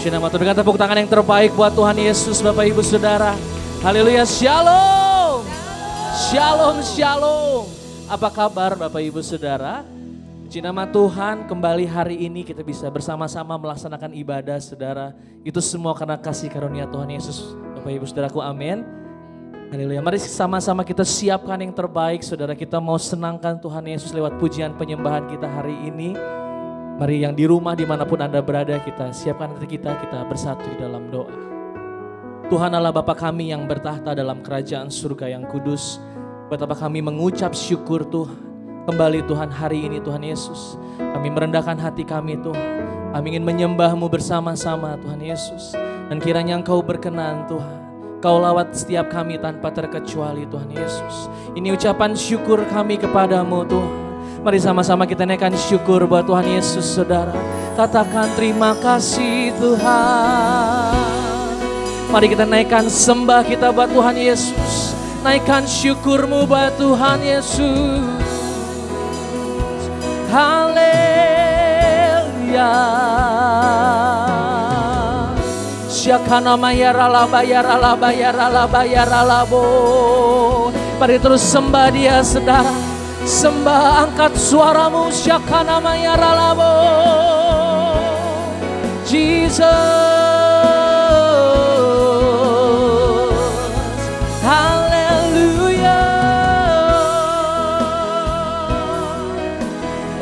Puji nama Tuhan. Dengan tepuk tangan yang terbaik buat Tuhan Yesus, Bapak Ibu Saudara. Haleluya, shalom. Shalom, shalom. Apa kabar Bapak Ibu Saudara? Puji nama Tuhan, kembali hari ini kita bisa bersama-sama melaksanakan ibadah Saudara. Itu semua karena kasih karunia Tuhan Yesus, Bapak Ibu Saudaraku, amin. Haleluya, mari sama-sama kita siapkan yang terbaik Saudara. Kita mau senangkan Tuhan Yesus lewat pujian penyembahan kita hari ini. Mari yang di rumah dimanapun Anda berada, kita siapkan hati kita bersatu di dalam doa. Tuhan Allah Bapa kami yang bertahta dalam kerajaan surga yang kudus, betapa kami mengucap syukur Tuhan. Kembali Tuhan hari ini Tuhan Yesus, kami merendahkan hati kami Tuhan. Kami ingin menyembah-Mu bersama-sama Tuhan Yesus. Dan kiranya Engkau berkenan Tuhan. Kau lawat setiap kami tanpa terkecuali Tuhan Yesus. Ini ucapan syukur kami kepadamu Tuhan. Mari sama-sama kita naikkan syukur buat Tuhan Yesus Saudara. Katakan terima kasih Tuhan. Mari kita naikkan sembah kita buat Tuhan Yesus. Naikkan syukur-Mu buat Tuhan Yesus. Haleluya. Syakana mayaralaba yaralaba yaralaba yaralabo. Mari terus sembah Dia Saudara. Sembah, angkat suaramu, syakana mayaralabo. Jesus, haleluya.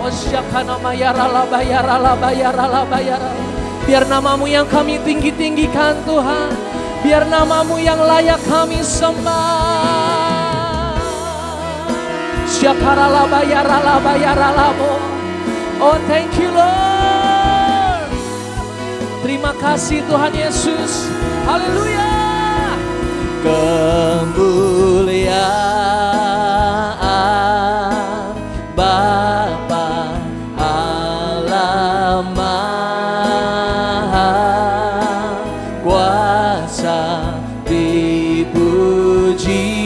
Oh syakana mayaralaba yaralaba yaralaba yaralaba. Biar namamu yang kami tinggi-tinggikan Tuhan. Biar namamu yang layak kami sembah. Syakaralaba yaralaba yaralabo. Oh thank you Lord. Terima kasih Tuhan Yesus. Haleluya. Kemuliaan Bapa Allah Maha Kuasa dipuji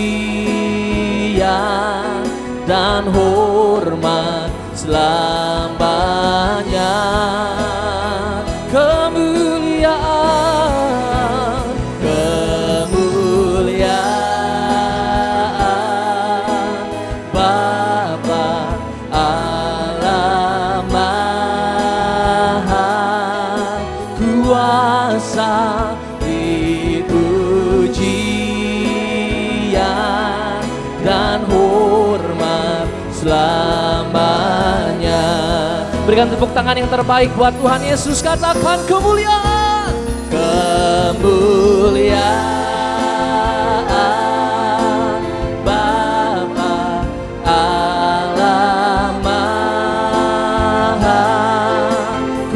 dan hormat selamanya. Kemuliaan, kemuliaan Bapa Allah Maha Kuasa dipujian dan hormat selamanya. Berikan tepuk tangan yang terbaik buat Tuhan Yesus. Katakan kemuliaan, kemuliaan Bapa Allah Maha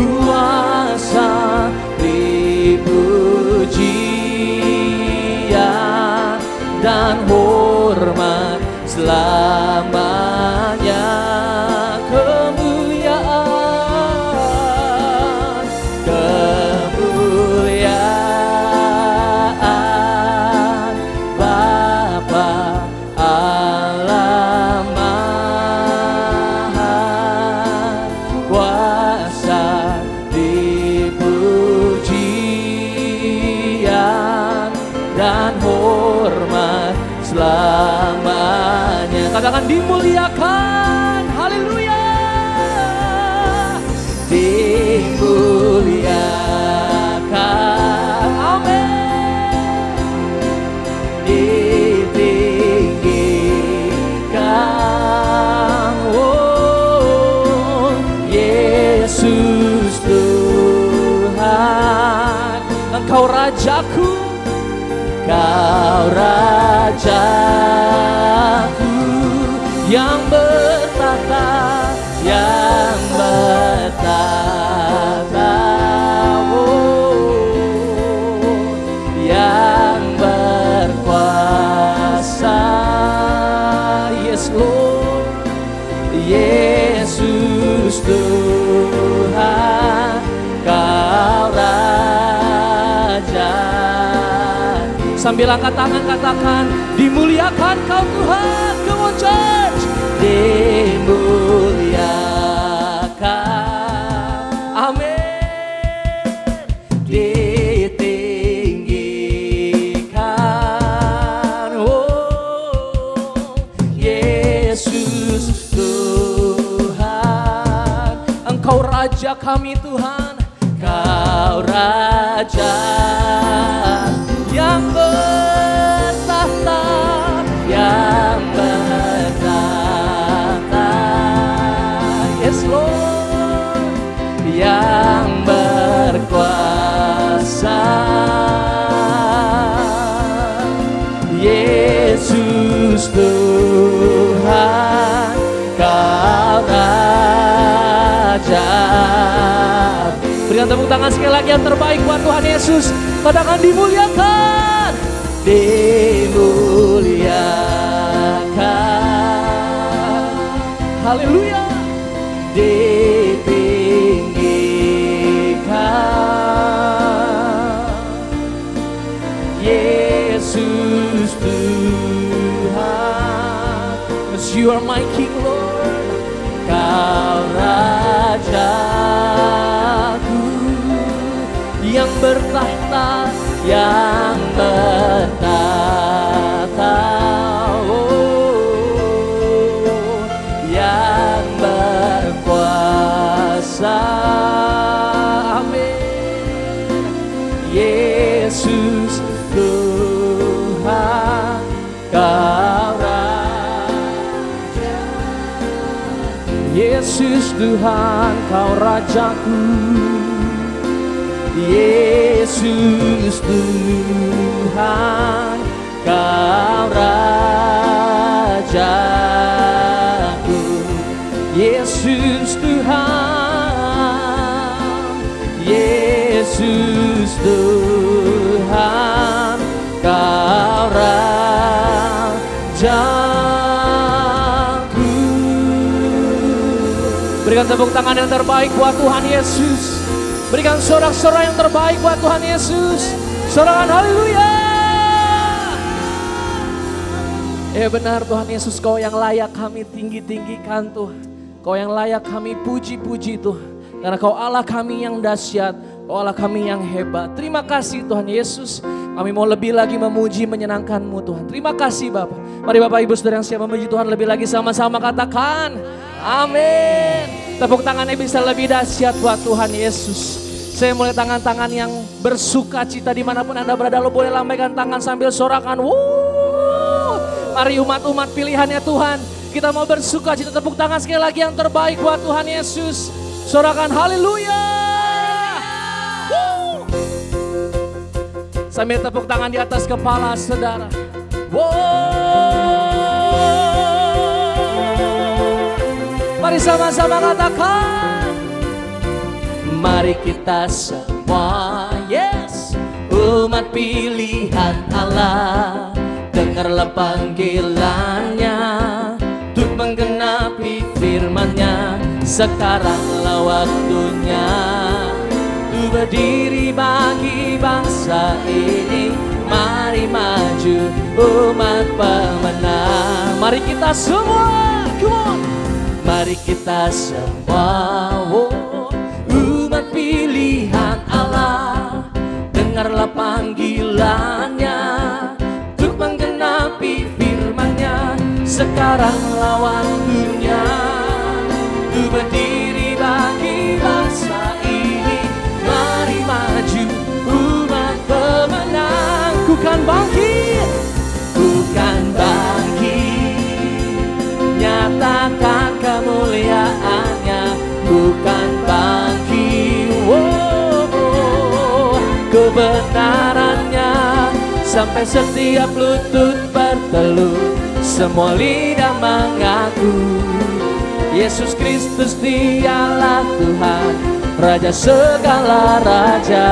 Kuasa dipujian dan hormat selamanya. Kemuliaan, kemuliaan Bapa Allah Maha Kuasa dipujian dan hormat selamanya. Katakan dimuliakan, haleluya. Dimuliakan, amin. Ditinggikan, oh Yesus Tuhan. Engkau Rajaku, Kau Rajaku yang bertata, yang bertata, oh, yang berkuasa. Yes Lord, Yesus Tuhan, Kau Raja. Sambil angkat tangan katakan, dimuliakan Kau Tuhan. Come on church. Dimuliakan, amin. Yesus Tuhan. Engkau Raja kami Tuhan, Kau Raja yang bertahta, yang bertahta. Yes Lord, yang berkuasa. Yesus Tuhan, Kau Raja. Berikan tepuk tangan sekali lagi yang terbaik buat Tuhan Yesus. Katakan dimuliakan, dimuliakan. Haleluya. Ditinggikan. Yesus Tuhan, 'cause you are my King Lord. Kau Rajaku yang bertahta, yang bertahta, oh, yang berkuasa. Amin. Yesus Tuhan, Kau Raja. Yesus Tuhan, Kau Rajaku. Yesus Tuhan, Kau Rajaku. Yesus Tuhan, Yesus Tuhan, Kau Rajaku. Berikan tepuk tangan yang terbaik buat Tuhan Yesus. Berikan sorak-sorai yang terbaik buat Tuhan Yesus. Sorakan haleluya. Benar Tuhan Yesus, Kau yang layak kami tinggi-tinggikan Tuhan. Kau yang layak kami puji-puji Tuhan. Karena Kau Allah kami yang dahsyat, Kau Allah kami yang hebat. Terima kasih Tuhan Yesus. Kami mau lebih lagi memuji menyenangkan-Mu Tuhan. Terima kasih Bapak. Mari Bapak Ibu Saudara yang siap memuji Tuhan lebih lagi sama-sama katakan amin. Tepuk tangannya bisa lebih dahsyat buat Tuhan Yesus. Saya mulai tangan-tangan yang bersuka cita dimanapun Anda berada, lo boleh lambaikan tangan sambil sorakan. Mari umat-umat pilihannya Tuhan, kita mau bersuka cita. Tepuk tangan sekali lagi yang terbaik buat Tuhan Yesus. Sorakan haleluya. Sambil tepuk tangan di atas kepala saudara. Mari sama-sama katakan. Mari kita semua, yes, umat pilihan Allah, dengarlah panggilannya untuk menggenapi firman-Nya. Sekaranglah waktunya untuk berdiri bagi bangsa ini. Mari maju umat pemenang. Mari kita semua, come on. Mari kita semua, umat pilihan Allah, dengarlah panggilannya untuk menggenapi firman-Nya. Sekaranglah waktunya untuk berdiri bagi bangsa ini. Mari maju umat pemenang. Bukan bangkit, bukan bangkit, nyatakan kemuliaan-Nya. Bukan bangkit, kebenaran-Nya sampai setiap lutut bertelut, semua lidah mengaku Yesus Kristus Dialah Tuhan, Raja segala raja.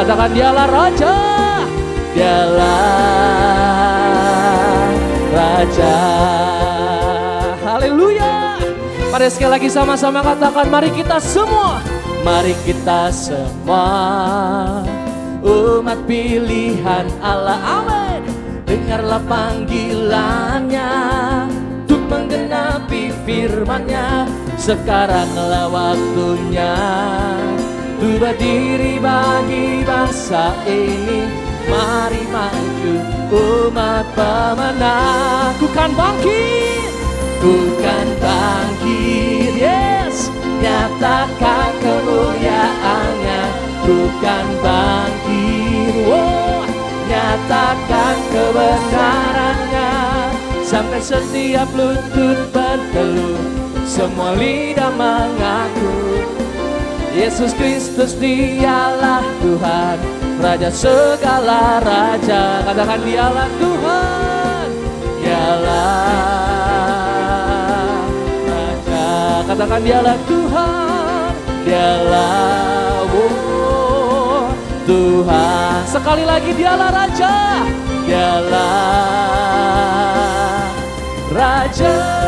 Katakan Dialah Raja, Dialah Raja. Haleluya. Mari sekali lagi sama-sama katakan, mari kita semua. Mari kita semua, umat pilihan Allah, amin. Dengarlah panggilannya untuk menggenapi firman-Nya. Sekaranglah waktunya untuk berdiri bagi bangsa ini. Mari maju umat pemenang. Bukan bangkit, ku kan bangkit. Yes, nyatakan kemuliaannya, ku kan bangkit. Oh, nyatakan kebenarannya, sampai setiap lutut berteluh, semua lidah mengaku Yesus Kristus dialah Tuhan, Raja segala raja. Katakan dialah Tuhan, dialah Raja. Katakan dialah Tuhan, dialah Tuhan. Sekali lagi dialah Raja, dialah Raja.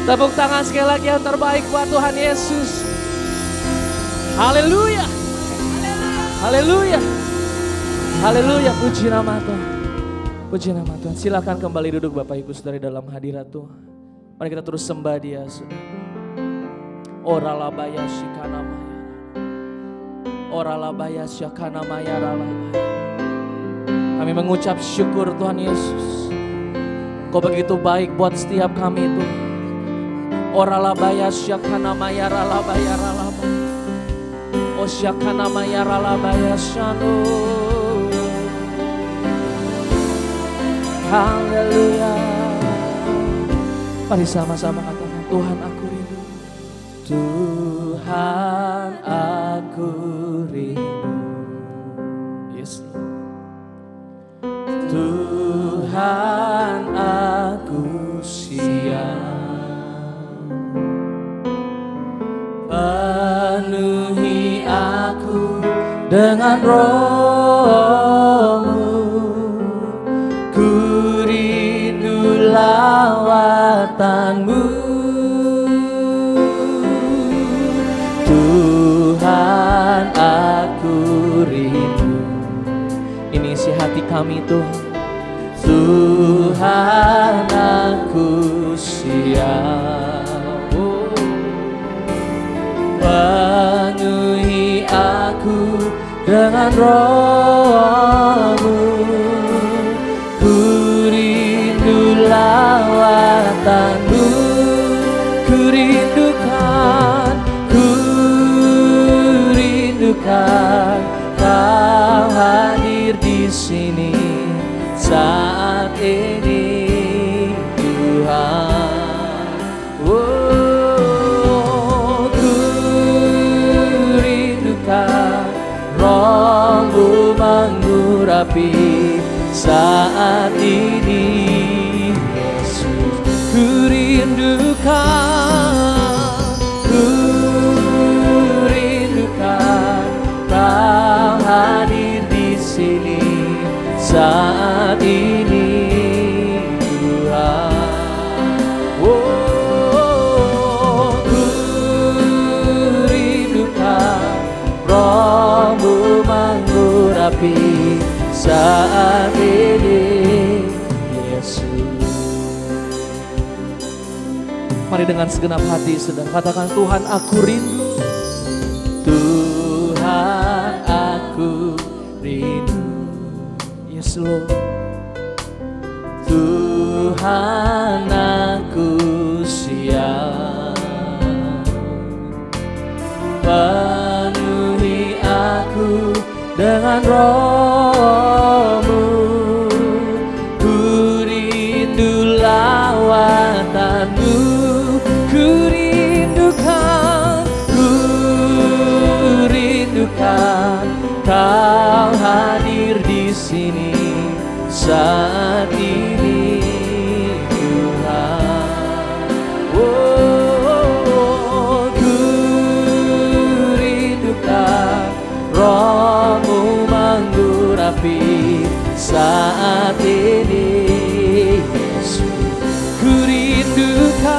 Tepuk tangan sekali lagi yang terbaik buat Tuhan Yesus. Haleluya, haleluya, haleluya. Puji nama Tuhan, puji nama Tuhan. Silakan kembali duduk Bapak Ibu Saudara dalam hadirat Tuhan. Mari kita terus sembah Dia, Saudara. Ora labaya shikana maya, ora labaya shikana maya ralabaya. Kami mengucap syukur Tuhan Yesus. Kau begitu baik buat setiap kami Tuhan. Ora labaya shakana maya ralabaya ralabaya. O shakana maya ralabaya shano. Haleluya. Mari sama-sama katakan, Tuhan aku rindu. Tuhan aku rindu. Yes. Tuhan aku siap. Penuhi aku dengan Roh-Mu, ku rindu lawatan-Mu. Tuhan aku rindu. Ini isi hati kami Tuhan. Tuhan aku siap. Penuhi aku dengan Roh-Mu, ku rindu lawatan-Mu, ku rindukan Kau hadir di sini saat ini Tuhan. Roh-Mu mengurapi saat ini Yesus. Ku rindukan Kau hadir di sini saat ini Tuhan. Ku rindukan Roh-Mu mengurapi saat ini Yesus. Mari dengan segenap hati sedang katakan, Tuhan aku rindu. Tuhan aku rindu. Yes Lord. Tuhan aku siap. Penuhi aku dengan Roh-Mu, ku rindu lawatan-Mu, ku rindukan Kau hadir di sini saat ini Tuhan. Ku rindukan Roh-Mu mengurapi saat ini Yesus. Ku rindukan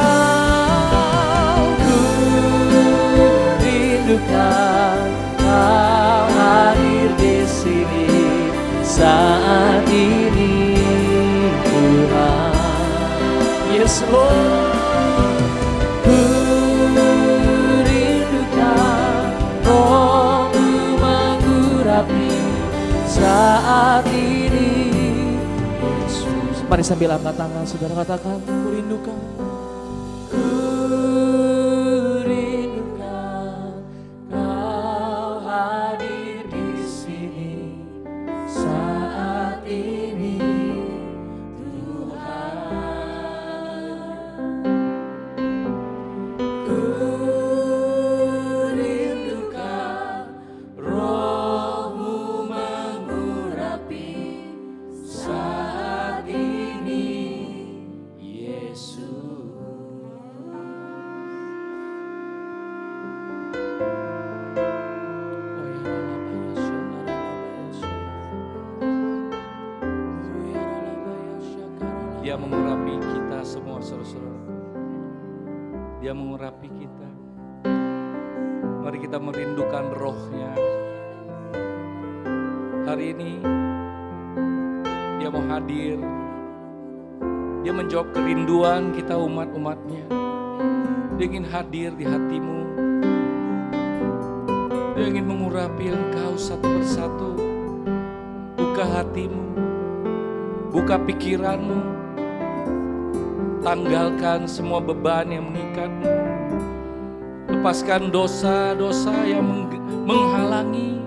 Kau hadir di sini saat ini Tuhan. Yes Lord. Ku rindukan Roh-Mu mengurapi saat ini Yesus. Mari sambil angkat tangan, saudara katakan, ku rindukan. Ku rindukan Kau hadir di sini saat ini, Tuhan. Ku rindukan Roh-Mu mengurapi saat ini, Yesus. Dia mengurapi kita semua, saudara-saudara. Dia mengurapi kita. Mari kita merindukan Roh-Nya. Hari ini Dia mau hadir. Dia menjawab kerinduan kita umat-umatnya. Dia ingin hadir di hatimu. Dia ingin mengurapi engkau satu persatu. Buka hatimu, buka pikiranmu, tanggalkan semua beban yang mengikatmu. Lepaskan dosa-dosa yang menghalangi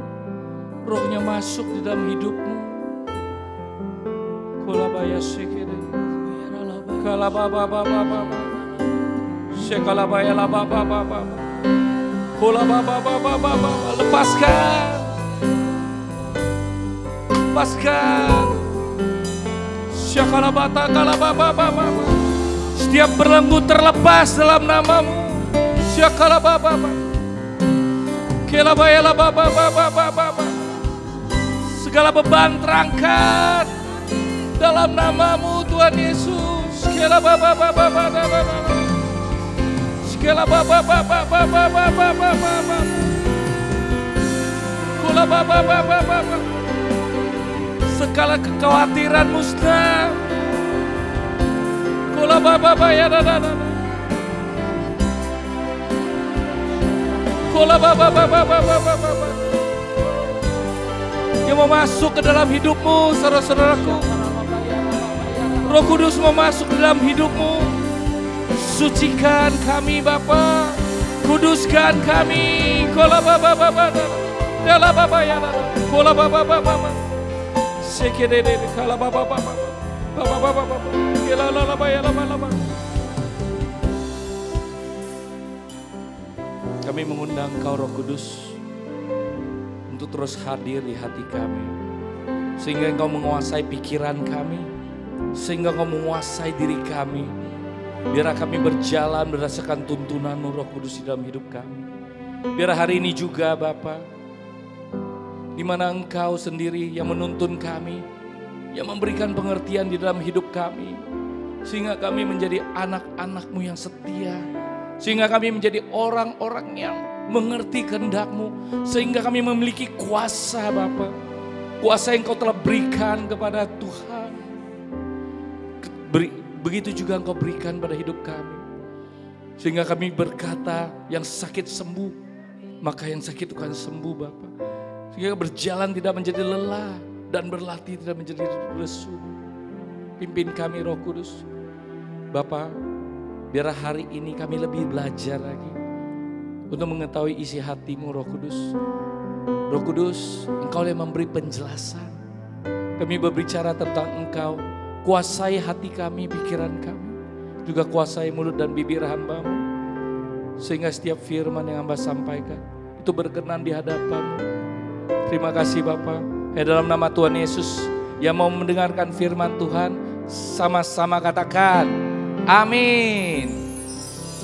Roh-Nya masuk di dalam hidupmu. Kolabaya sekere, kalababa, sekalabaya lababa, kolababa, lepaskan, sekalabata, kalababa, setiap belenggu terlepas dalam namamu, sekalababa, kelabaya lababa, segala beban terangkat dalam namamu Tuhan Yesus. Segala kekhawatiran musnah. Dia mau masuk ke dalam hidupmu, saudara-saudaraku. Roh Kudus mau masuk ke dalam hidupmu. Sucikan kami Bapa, kuduskan kami. Kami mengundang Kau Roh Kudus untuk terus hadir di hati kami, sehingga Engkau menguasai pikiran kami, sehingga Engkau menguasai diri kami. Biar kami berjalan berdasarkan tuntunan-Mu Roh Kudus di dalam hidup kami. Biar hari ini juga Bapa, di mana Engkau sendiri yang menuntun kami, yang memberikan pengertian di dalam hidup kami, sehingga kami menjadi anak-anak-Mu yang setia, sehingga kami menjadi orang-orang yang mengerti kehendak-Mu, sehingga kami memiliki kuasa Bapa, kuasa yang Kau telah berikan kepada Tuhan. Begitu juga Engkau berikan pada hidup kami, sehingga kami berkata yang sakit sembuh, maka yang sakit akan sembuh Bapa. Sehingga berjalan tidak menjadi lelah dan berlatih tidak menjadi lesu. Pimpin kami Roh Kudus Bapa, biar hari ini kami lebih belajar lagi untuk mengetahui isi hati-Mu Roh Kudus. Roh Kudus, Engkau yang memberi penjelasan. Kami berbicara tentang Engkau. Kuasai hati kami, pikiran kami. Juga kuasai mulut dan bibir hamba-Mu. Sehingga setiap firman yang hamba sampaikan itu berkenan di hadapan-Mu. Terima kasih Bapa. Dalam nama Tuhan Yesus yang mau mendengarkan firman Tuhan, sama-sama katakan amin.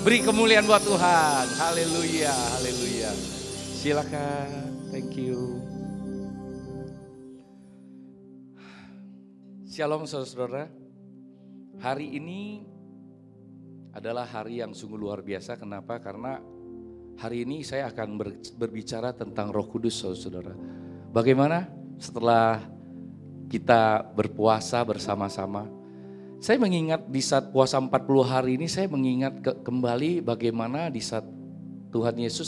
Beri kemuliaan buat Tuhan. Haleluya, haleluya. Silakan, thank you. Shalom saudara-saudara, hari ini adalah hari yang sungguh luar biasa. Kenapa? Karena hari ini saya akan berbicara tentang Roh Kudus saudara-saudara. Bagaimana setelah kita berpuasa bersama-sama, saya mengingat di saat puasa 40 hari ini, saya mengingat kembali bagaimana di saat Tuhan Yesus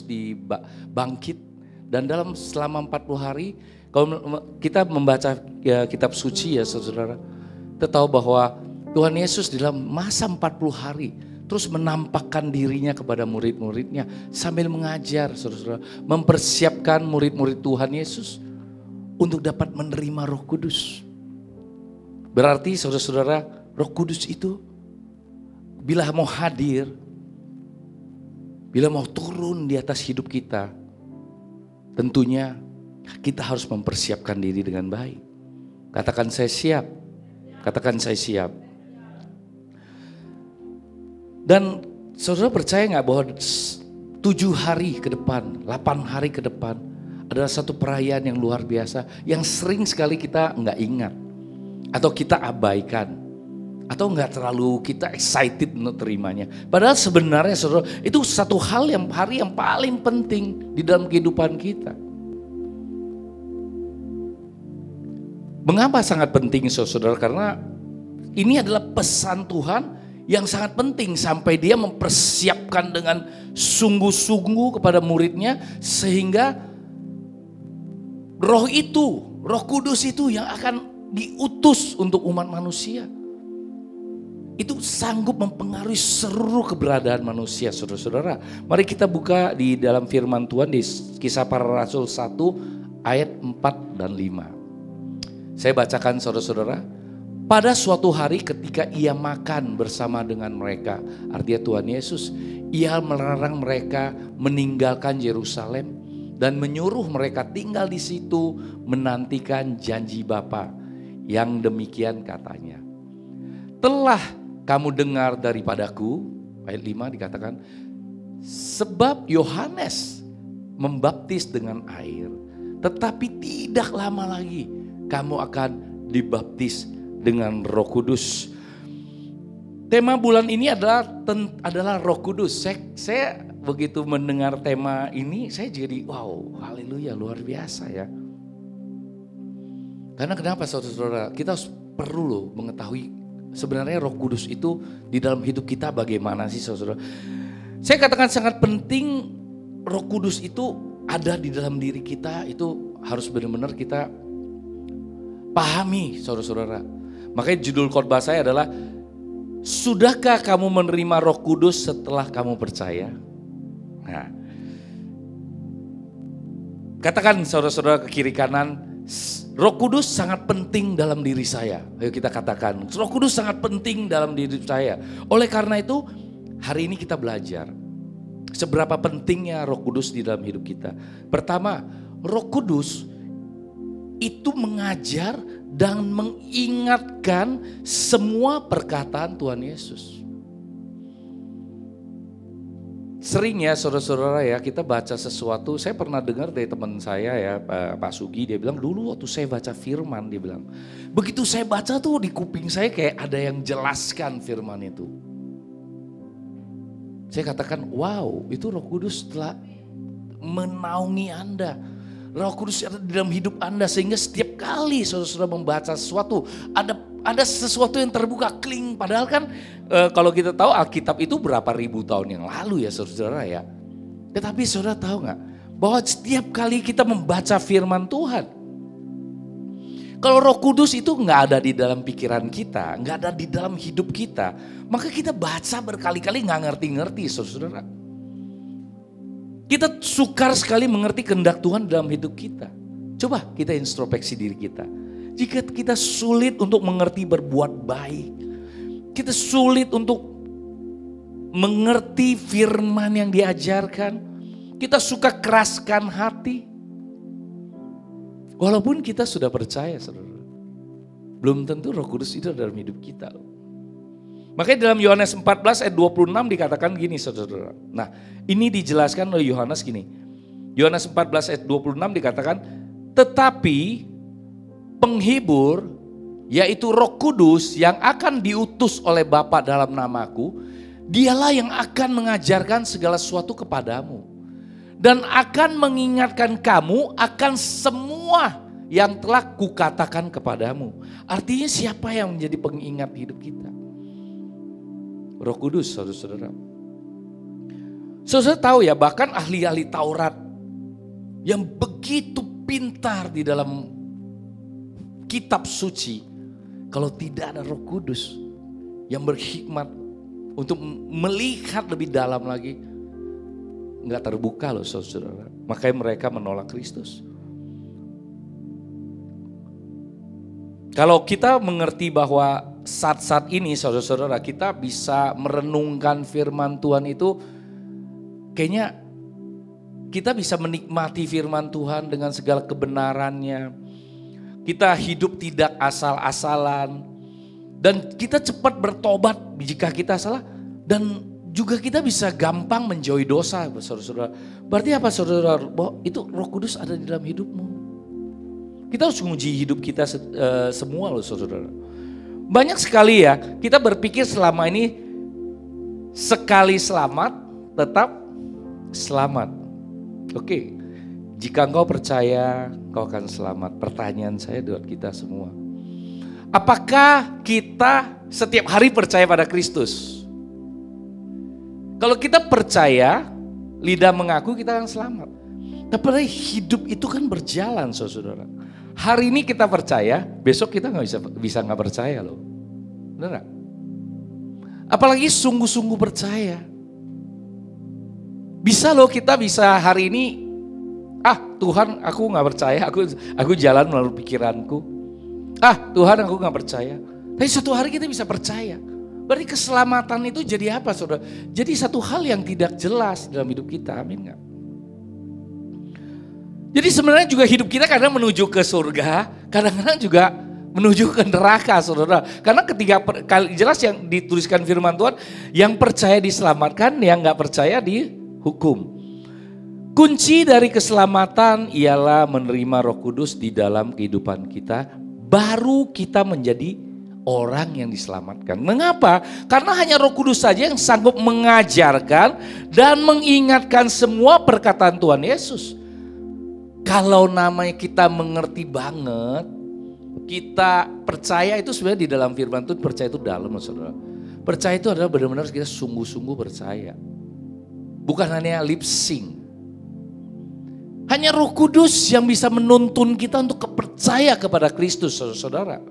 bangkit. Dan dalam selama 40 hari, kalau kita membaca kitab suci ya saudara, kita tahu bahwa Tuhan Yesus dalam masa 40 hari terus menampakkan dirinya kepada murid-muridnya sambil mengajar, saudara-saudara, mempersiapkan murid-murid Tuhan Yesus untuk dapat menerima Roh Kudus. Berarti saudara-saudara, Roh Kudus itu bila mau hadir, bila mau turun di atas hidup kita, tentunya kita harus mempersiapkan diri dengan baik. Katakan saya siap. Katakan saya siap. Dan saudara percaya gak bahwa 7 hari ke depan, 8 hari ke depan adalah satu perayaan yang luar biasa yang sering sekali kita gak ingat atau kita abaikan atau gak terlalu kita excited untuk terimanya. Padahal sebenarnya saudara itu satu hari yang paling penting di dalam kehidupan kita. Mengapa sangat penting saudara? Karena ini adalah pesan Tuhan yang sangat penting sampai dia mempersiapkan dengan sungguh-sungguh kepada muridnya sehingga Roh Kudus itu yang akan diutus untuk umat manusia. Itu sanggup mempengaruhi seluruh keberadaan manusia, saudara-saudara. Mari kita buka di dalam firman Tuhan di Kisah Para Rasul 1 ayat 4 dan 5. Saya bacakan saudara-saudara. Pada suatu hari ketika ia makan bersama dengan mereka, artinya Tuhan Yesus, ia melarang mereka meninggalkan Yerusalem dan menyuruh mereka tinggal di situ menantikan janji Bapa. Yang demikian katanya, telah kamu dengar daripadaku, ayat 5 dikatakan, sebab Yohanes membaptis dengan air, tetapi tidak lama lagi kamu akan dibaptis dengan Roh Kudus. Tema bulan ini adalah Roh Kudus. Saya begitu mendengar tema ini, saya jadi wow, haleluya, luar biasa ya. Karena kenapa saudara-saudara, kita perlu loh mengetahui sebenarnya Roh Kudus itu di dalam hidup kita bagaimana sih saudara. Saya katakan sangat penting Roh Kudus itu ada di dalam diri kita, itu harus benar-benar kita pahami saudara-saudara. Makanya judul khotbah saya adalah, sudahkah kamu menerima Roh Kudus setelah kamu percaya? Nah, katakan saudara-saudara ke kiri kanan, Roh Kudus sangat penting dalam diri saya. Ayo kita katakan, Roh Kudus sangat penting dalam diri saya. Oleh karena itu, hari ini kita belajar seberapa pentingnya Roh Kudus di dalam hidup kita. Pertama, Roh Kudus itu mengajar dan mengingatkan semua perkataan Tuhan Yesus. Sering ya saudara-saudara ya, kita baca sesuatu, saya pernah dengar dari teman saya ya, Pak Sugi, dia bilang dulu waktu saya baca firman, dia bilang, begitu saya baca tuh di kuping saya kayak ada yang jelaskan firman itu. Saya katakan, wow, itu Roh Kudus telah menaungi Anda. Roh Kudus ada di dalam hidup Anda sehingga setiap kali saudara-saudara membaca sesuatu ada sesuatu yang terbuka kling. Padahal kan kalau kita tahu Alkitab itu berapa ribu tahun yang lalu ya saudara ya. Tetapi saudara tahu nggak bahwa setiap kali kita membaca firman Tuhan, kalau Roh Kudus itu nggak ada di dalam pikiran kita, nggak ada di dalam hidup kita, maka kita baca berkali-kali nggak ngerti-ngerti saudara. Kita sukar sekali mengerti kehendak Tuhan dalam hidup kita. Coba kita introspeksi diri kita. Jika kita sulit untuk mengerti berbuat baik, kita sulit untuk mengerti firman yang diajarkan, kita suka keraskan hati. Walaupun kita sudah percaya, saudara, belum tentu Roh Kudus itu dalam hidup kita. Makanya dalam Yohanes 14 ayat 26 dikatakan gini saudara. Nah ini dijelaskan oleh Yohanes gini. Yohanes 14 ayat 26 dikatakan, tetapi penghibur yaitu Roh Kudus yang akan diutus oleh Bapa dalam namaku, dialah yang akan mengajarkan segala sesuatu kepadamu. Dan akan mengingatkan kamu akan semua yang telah kukatakan kepadamu. Artinya siapa yang menjadi pengingat hidup kita? Roh Kudus, saudara-saudara. Saudara tahu ya, bahkan ahli-ahli Taurat yang begitu pintar di dalam kitab suci, kalau tidak ada Roh Kudus, yang berhikmat untuk melihat lebih dalam lagi, nggak terbuka loh saudara. Makanya mereka menolak Kristus. Kalau kita mengerti bahwa saat-saat ini saudara-saudara kita bisa merenungkan firman Tuhan itu, kayaknya kita bisa menikmati firman Tuhan dengan segala kebenarannya. Kita hidup tidak asal-asalan. Dan kita cepat bertobat jika kita salah. Dan juga kita bisa gampang menjauhi dosa saudara-saudara. Berarti apa saudara? Bahwa itu Roh Kudus ada di dalam hidupmu. Kita harus menguji hidup kita semua loh saudara. Banyak sekali ya kita berpikir selama ini sekali selamat tetap selamat. Oke, jika engkau percaya engkau akan selamat. Pertanyaan saya buat kita semua. Apakah kita setiap hari percaya pada Kristus? Kalau kita percaya, lidah mengaku kita akan selamat. Tapi hidup itu kan berjalan saudara. Hari ini kita percaya, besok kita nggak bisa nggak percaya loh. Benar nggak? Apalagi sungguh-sungguh percaya. Bisa loh kita bisa hari ini, Tuhan aku nggak percaya, aku jalan melalui pikiranku. Tuhan aku nggak percaya. Tapi suatu hari kita bisa percaya. Berarti keselamatan itu jadi apa saudara? Jadi satu hal yang tidak jelas dalam hidup kita, amin nggak? Jadi sebenarnya juga hidup kita kadang menuju ke surga, kadang-kadang juga menuju ke neraka saudara. Karena ketika jelas yang dituliskan firman Tuhan, yang percaya diselamatkan, yang nggak percaya dihukum. Kunci dari keselamatan ialah menerima Roh Kudus di dalam kehidupan kita, baru kita menjadi orang yang diselamatkan. Mengapa? Karena hanya Roh Kudus saja yang sanggup mengajarkan dan mengingatkan semua perkataan Tuhan Yesus. Kalau namanya kita mengerti banget, kita percaya itu sebenarnya di dalam firman Tuhan, percaya itu dalam saudara. Percaya itu adalah benar-benar kita sungguh-sungguh percaya. Bukan hanya lip sync. Hanya Roh Kudus yang bisa menuntun kita untuk percaya kepada Kristus saudara.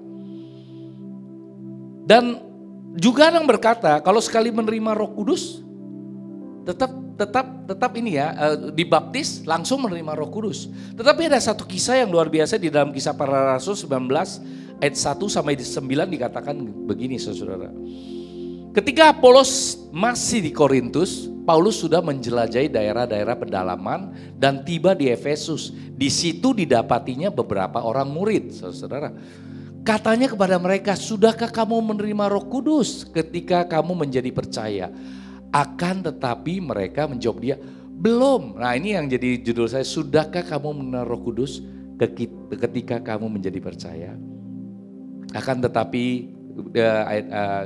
Dan juga orang berkata kalau sekali menerima Roh Kudus tetap ini ya dibaptis langsung menerima Roh Kudus. Tetapi ada satu kisah yang luar biasa di dalam Kisah Para Rasul 19 ayat 1 sampai 9 dikatakan begini saudara. Ketika Apolos masih di Korintus, Paulus sudah menjelajahi daerah-daerah pedalaman dan tiba di Efesus. Di situ didapatinya beberapa orang murid saudara. Katanya kepada mereka, sudahkah kamu menerima Roh Kudus ketika kamu menjadi percaya? Akan tetapi mereka menjawab dia, belum. Nah ini yang jadi judul saya, sudahkah kamu menerima Roh Kudus ketika kamu menjadi percaya? Akan tetapi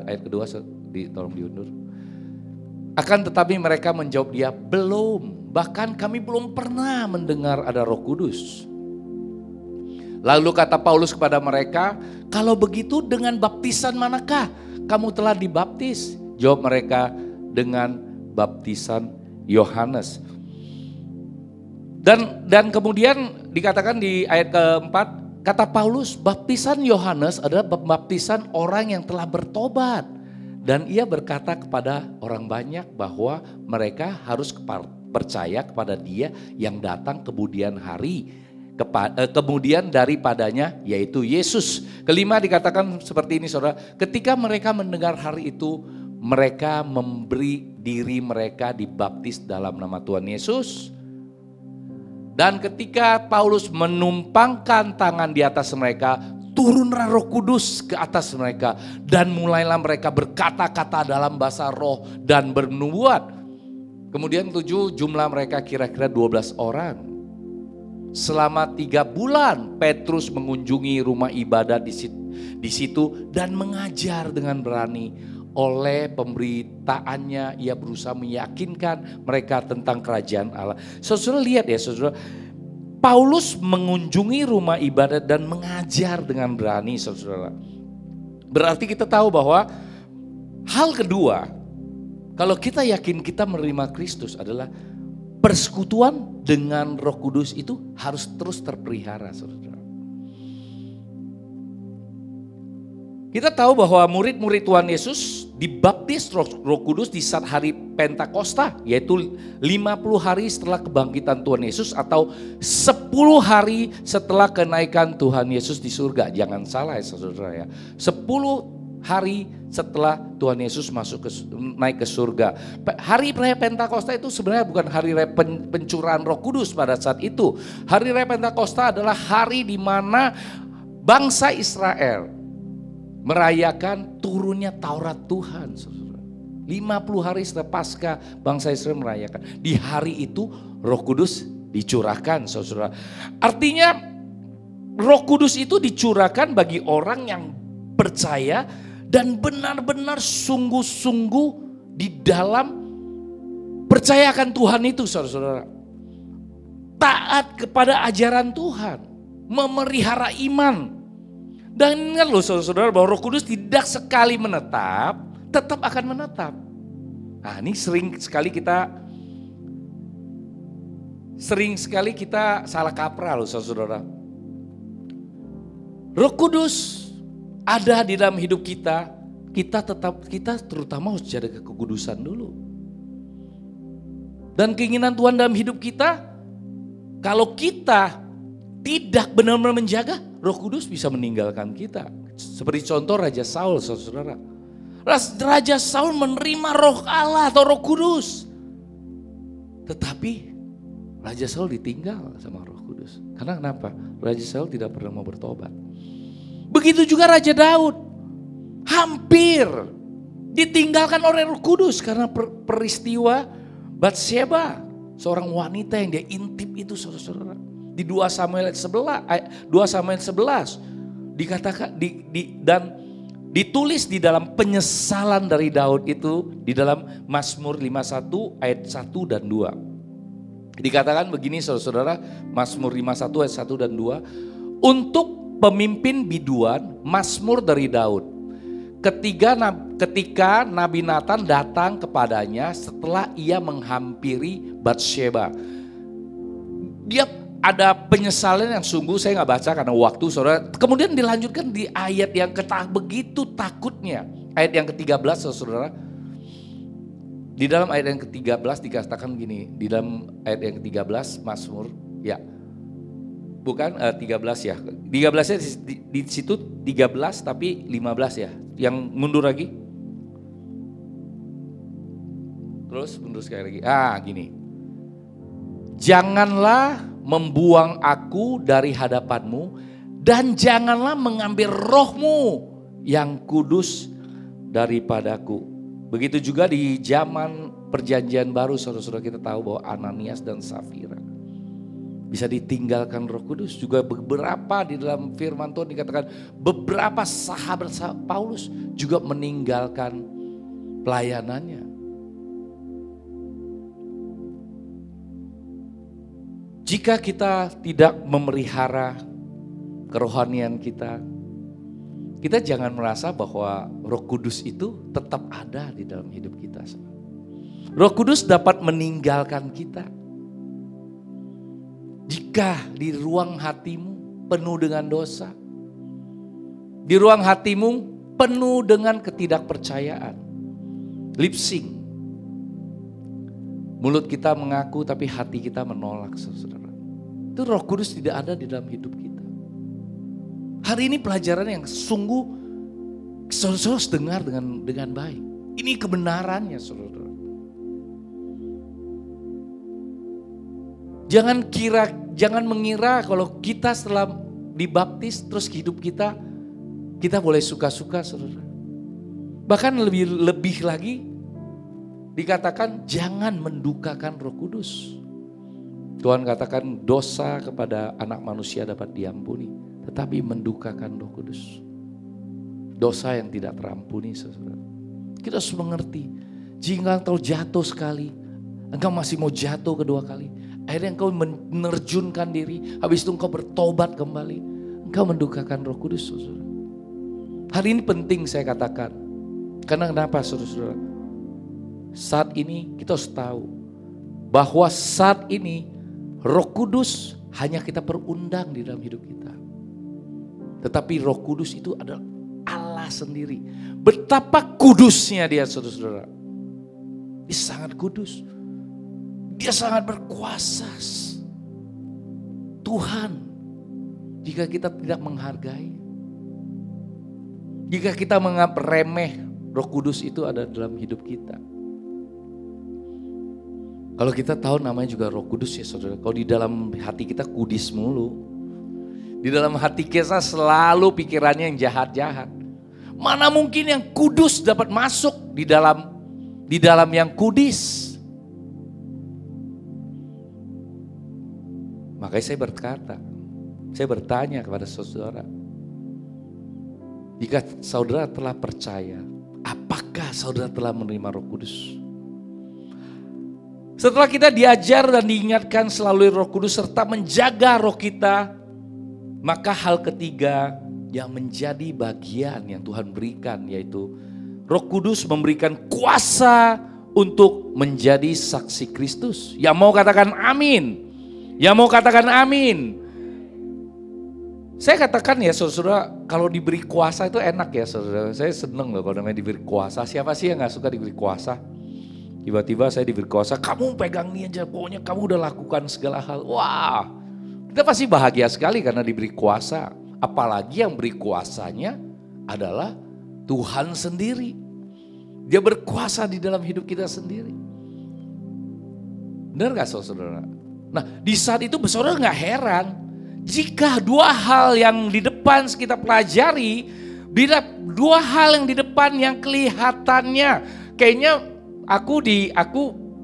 ayat kedua tolong diundur. Akan tetapi mereka menjawab dia, belum. Bahkan kami belum pernah mendengar ada Roh Kudus. Lalu kata Paulus kepada mereka, kalau begitu dengan baptisan manakah kamu telah dibaptis? Jawab mereka, dengan baptisan Yohanes. Dan kemudian dikatakan di ayat keempat, kata Paulus, baptisan Yohanes adalah baptisan orang yang telah bertobat. Dan ia berkata kepada orang banyak bahwa mereka harus percaya kepada dia yang datang kemudian hari. Kemudian daripadanya yaitu Yesus. Kelima dikatakan seperti ini saudara, ketika mereka mendengar hari itu, mereka memberi diri mereka dibaptis dalam nama Tuhan Yesus. Dan ketika Paulus menumpangkan tangan di atas mereka, turunlah Roh Kudus ke atas mereka. Dan mulailah mereka berkata-kata dalam bahasa roh dan bernubuat. Kemudian 7 jumlah mereka kira-kira 12 orang. Selama 3 bulan Petrus mengunjungi rumah ibadah di situ dan mengajar dengan berani. Oleh pemberitaannya ia berusaha meyakinkan mereka tentang kerajaan Allah. Saudara lihat ya saudara, Paulus mengunjungi rumah ibadat dan mengajar dengan berani saudara. Berarti kita tahu bahwa hal kedua, kalau kita yakin kita menerima Kristus adalah persekutuan dengan Roh Kudus itu harus terus terpelihara saudara. Kita tahu bahwa murid-murid Tuhan Yesus dibaptis Roh Kudus di saat hari Pentakosta, yaitu 50 hari setelah kebangkitan Tuhan Yesus atau 10 hari setelah kenaikan Tuhan Yesus di surga. Jangan salah ya saudara ya. 10 hari setelah Tuhan Yesus naik ke surga. Hari raya Pentakosta itu sebenarnya bukan hari raya pencurahan Roh Kudus pada saat itu. Hari raya Pentakosta adalah hari di mana bangsa Israel merayakan turunnya Taurat Tuhan. 50 hari setelah Paskah bangsa Israel merayakan. Di hari itu Roh Kudus dicurahkan, saudara. Artinya Roh Kudus itu dicurahkan bagi orang yang percaya dan benar-benar sungguh-sungguh di dalam percaya akan Tuhan itu, saudara. Taat kepada ajaran Tuhan, memelihara iman. Dan ingat loh saudara bahwa Roh Kudus tidak sekali menetap, tetap akan menetap. Nah ini sering sekali kita salah kaprah loh saudara. Roh Kudus ada di dalam hidup kita, kita terutama harus jaga kekudusan dulu. Dan keinginan Tuhan dalam hidup kita, kalau kita tidak benar-benar menjaga, Roh Kudus bisa meninggalkan kita. Seperti contoh Raja Saul, saudara. Raja Saul menerima Roh Allah atau Roh Kudus. Tetapi Raja Saul ditinggal sama Roh Kudus. Karena kenapa? Raja Saul tidak pernah mau bertobat. Begitu juga Raja Daud. Hampir ditinggalkan oleh Roh Kudus karena peristiwa Batsheba. Seorang wanita yang dia intip itu, saudara. Di 2 Samuel 11 dikatakan dan ditulis di dalam penyesalan dari Daud itu di dalam Mazmur 51 ayat 1 dan 2. Dikatakan begini saudara, Mazmur 51 ayat 1 dan 2, untuk pemimpin biduan Mazmur dari Daud. Ketika Nabi Nathan datang kepadanya setelah ia menghampiri Batsheba. Dia ada penyesalan yang sungguh, saya nggak baca karena waktu saudara. Kemudian dilanjutkan di ayat yang begitu takutnya. Ayat yang ke-13 saudara. Di dalam ayat yang ke-13 dikatakan gini. Di dalam ayat yang ke-13 Mazmur. Ya. Bukan 13 ya. 13-nya di situ 13 tapi 15 ya. Yang mundur lagi. Terus mundur sekali lagi. Gini. Janganlah membuang aku dari hadapanmu dan janganlah mengambil rohmu yang kudus daripadaku. Begitu juga di zaman perjanjian baru saudara-saudara kita tahu bahwa Ananias dan Safira bisa ditinggalkan Roh Kudus. Juga beberapa di dalam firman Tuhan dikatakan beberapa sahabat Paulus juga meninggalkan pelayanannya. Jika kita tidak memelihara kerohanian kita, kita jangan merasa bahwa Roh Kudus itu tetap ada di dalam hidup kita. Roh Kudus dapat meninggalkan kita. Jika di ruang hatimu penuh dengan dosa, di ruang hatimu penuh dengan ketidakpercayaan, lip sync. Mulut kita mengaku tapi hati kita menolak, saudara. Itu Roh Kudus tidak ada di dalam hidup kita. Hari ini pelajaran yang sungguh saudara harus dengar dengan baik. Ini kebenarannya, saudara. Jangan mengira kalau kita setelah dibaptis terus hidup kita boleh suka-suka, saudara. Bahkan lebih lagi dikatakan jangan mendukakan Roh Kudus. Tuhan katakan dosa kepada anak manusia dapat diampuni, tetapi mendukakan Roh Kudus, dosa yang tidak terampuni, saudara. Kita harus mengerti, jika engkau jatuh sekali, engkau masih mau jatuh kedua kali, akhirnya engkau menerjunkan diri, habis itu engkau bertobat kembali, engkau mendukakan Roh Kudus, saudara. Hari ini penting saya katakan, karena kenapa, saudara? Saat ini kita harus tahu bahwa saat ini Roh Kudus hanya kita perundang di dalam hidup kita. Tetapi Roh Kudus itu adalah Allah Allah sendiri. Betapa kudusnya dia, saudara-saudara. Dia sangat kudus. Dia sangat berkuasa. Tuhan, jika kita tidak menghargai, jika kita menganggap remeh, Roh Kudus itu ada dalam hidup kita. Kalau kita tahu namanya juga Roh Kudus ya saudara, kalau di dalam hati kita kudis mulu. Di dalam hati kita selalu pikirannya yang jahat-jahat. Mana mungkin yang kudus dapat masuk di dalam yang kudis. Makanya saya bertanya kepada saudara. Jika saudara telah percaya, apakah saudara telah menerima Roh Kudus? Setelah kita diajar dan diingatkan selalu Roh Kudus serta menjaga roh kita, maka hal ketiga yang menjadi bagian yang Tuhan berikan, yaitu Roh Kudus memberikan kuasa untuk menjadi saksi Kristus. Yang mau katakan amin. Yang mau katakan amin. Saya katakan ya saudara, kalau diberi kuasa itu enak ya saudara. Saya seneng loh kalau namanya diberi kuasa. Siapa sih yang gak suka diberi kuasa? Tiba-tiba saya diberi kuasa, kamu pegang ini aja, pokoknya kamu udah lakukan segala hal. Wah, kita pasti bahagia sekali karena diberi kuasa. Apalagi yang beri kuasanya adalah Tuhan sendiri. Dia berkuasa di dalam hidup kita sendiri. Benar gak saudara? Nah di saat itu saudara gak heran. Jika dua hal yang di depan kita pelajari, dua hal yang di depan yang kelihatannya kayaknya aku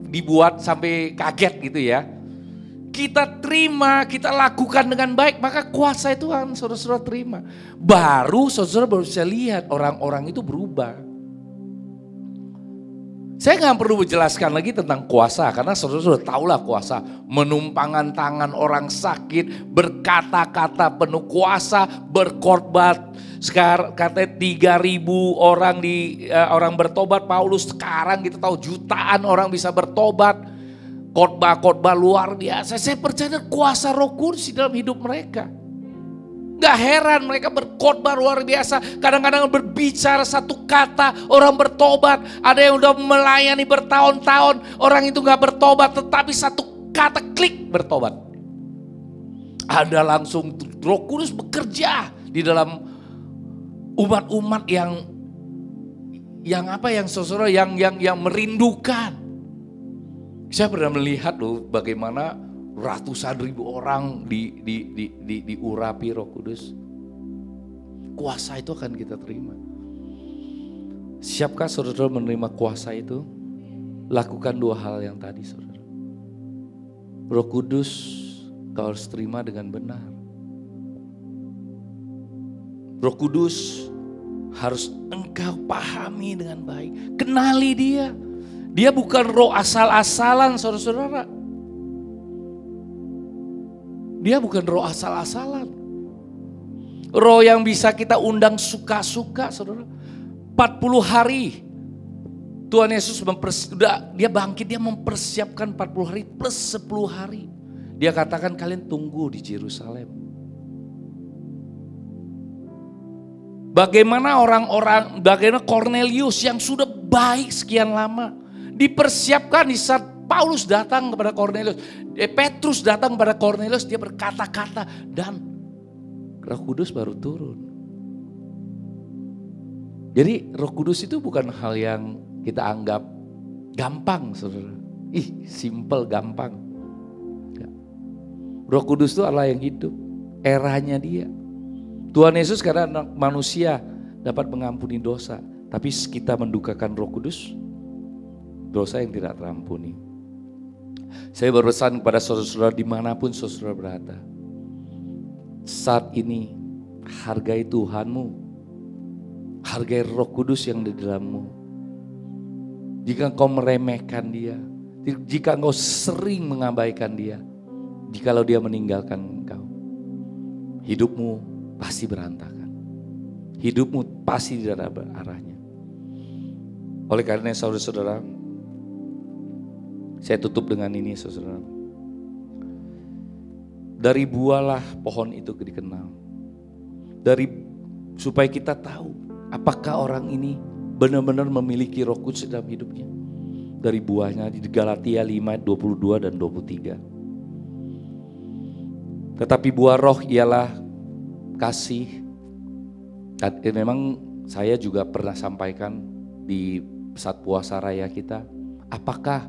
dibuat sampai kaget gitu ya. Kita terima, kita lakukan dengan baik, maka kuasa itu kan saudara-saudara terima. Baru saudara bisa lihat orang-orang itu berubah. Saya nggak perlu menjelaskan lagi tentang kuasa, karena saudara sudah tahulah kuasa. Menumpangan tangan orang sakit, berkata-kata penuh kuasa, berkorban. Sekarang katanya 3.000 orang bertobat Paulus, sekarang kita tahu jutaan orang bisa bertobat. Khotbah-khotbah luar biasa. Saya percaya kuasa Roh Kudus di dalam hidup mereka. Gak heran mereka berkhotbah luar biasa. Kadang-kadang berbicara satu kata orang bertobat. Ada yang udah melayani bertahun-tahun. Orang itu gak bertobat, tetapi satu kata klik bertobat. Ada langsung Roh Kudus bekerja di dalam umat-umat yang saudara yang merindukan. Saya pernah melihat loh bagaimana ratusan ribu orang diurapi Roh Kudus. Kuasa itu akan kita terima. Siapkah saudara menerima kuasa itu? Lakukan dua hal yang tadi saudara. Roh Kudus kau harus terima dengan benar. Roh Kudus harus engkau pahami dengan baik. Kenali dia. Dia bukan roh asal-asalan saudara-saudara. Dia bukan roh asal-asalan. Roh yang bisa kita undang suka-suka saudara. 40 hari Tuhan Yesus dia bangkit, dia mempersiapkan 40 hari plus 10 hari. Dia katakan kalian tunggu di Yerusalem. Bagaimana bagaimana Cornelius yang sudah baik sekian lama. Dipersiapkan di saat Paulus datang kepada Cornelius. Petrus datang kepada Cornelius, dia berkata-kata dan Roh Kudus baru turun. Jadi Roh Kudus itu bukan hal yang kita anggap gampang saudara. Simple gampang. Roh Kudus itu Allah yang hidup, eranya dia. Tuhan Yesus karena anak manusia dapat mengampuni dosa. Tapi kita mendukakan Roh Kudus, dosa yang tidak terampuni. Saya berpesan kepada saudara-saudara dimanapun saudara berada. Saat ini hargai Tuhanmu. Hargai Roh Kudus yang di dalammu. Jika engkau meremehkan dia, jika engkau sering mengabaikan dia, jikalau dia meninggalkan engkau, hidupmu pasti berantakan. Hidupmu pasti tidak ada arahnya. Oleh karena saudara-saudara, saya tutup dengan ini saudara. Dari buahlah pohon itu dikenal. Supaya kita tahu Apakah orang ini benar-benar memiliki Roh Kudus dalam hidupnya? Dari buahnya di Galatia 5, 22 dan 23. Tetapi buah roh ialah kasih. Memang saya juga pernah sampaikan di saat puasa raya kita. Apakah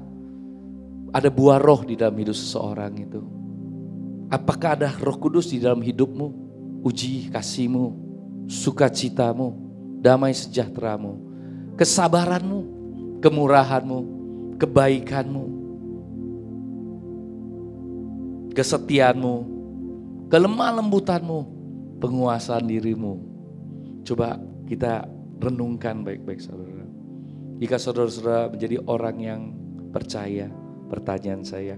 ada buah roh di dalam hidup seseorang itu? Apakah ada Roh Kudus di dalam hidupmu? Uji kasihmu, sukacitamu, damai sejahteramu, kesabaranmu, kemurahanmu, kebaikanmu, kesetiaanmu, kelemah lembutanmu, penguasaan dirimu. Coba kita renungkan baik-baik saudara. Jika saudara-saudara menjadi orang yang percaya, pertanyaan saya,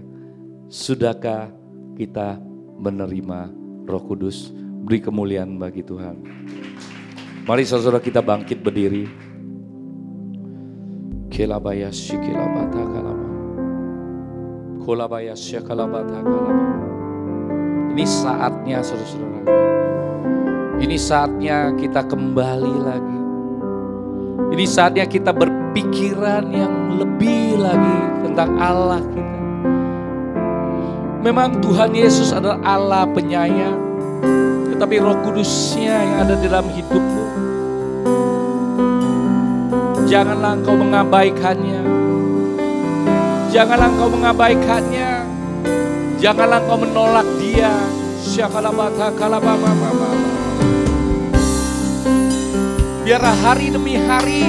sudahkah kita menerima Roh Kudus? Beri kemuliaan bagi Tuhan. Mari saudara kita bangkit berdiri. Kelabaya shikelabata kalama. Kolabaya shikelabata kalama. Ini saatnya saudara-saudara. Ini saatnya kita kembali lagi. Ini saatnya kita berpikiran yang lebih lagi tentang Allah kita. Memang Tuhan Yesus adalah Allah penyayang, tetapi Roh Kudusnya yang ada di dalam hidupmu, janganlah engkau mengabaikannya. Janganlah engkau mengabaikannya. Janganlah engkau menolak Dia. Syakalabata kalababa. Biarlah hari demi hari,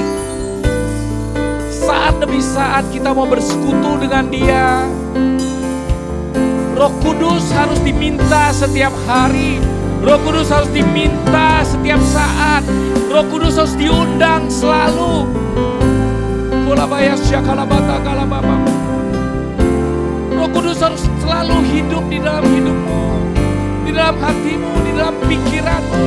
saat demi saat kita mau bersekutu dengan Dia. Roh Kudus harus diminta setiap hari. Roh Kudus harus diminta setiap saat. Roh Kudus harus diundang selalu. Kolabaya syakalabata kalababa. Roh Kudus harus selalu hidup di dalam hidupmu, di dalam hatimu, di dalam pikiranmu.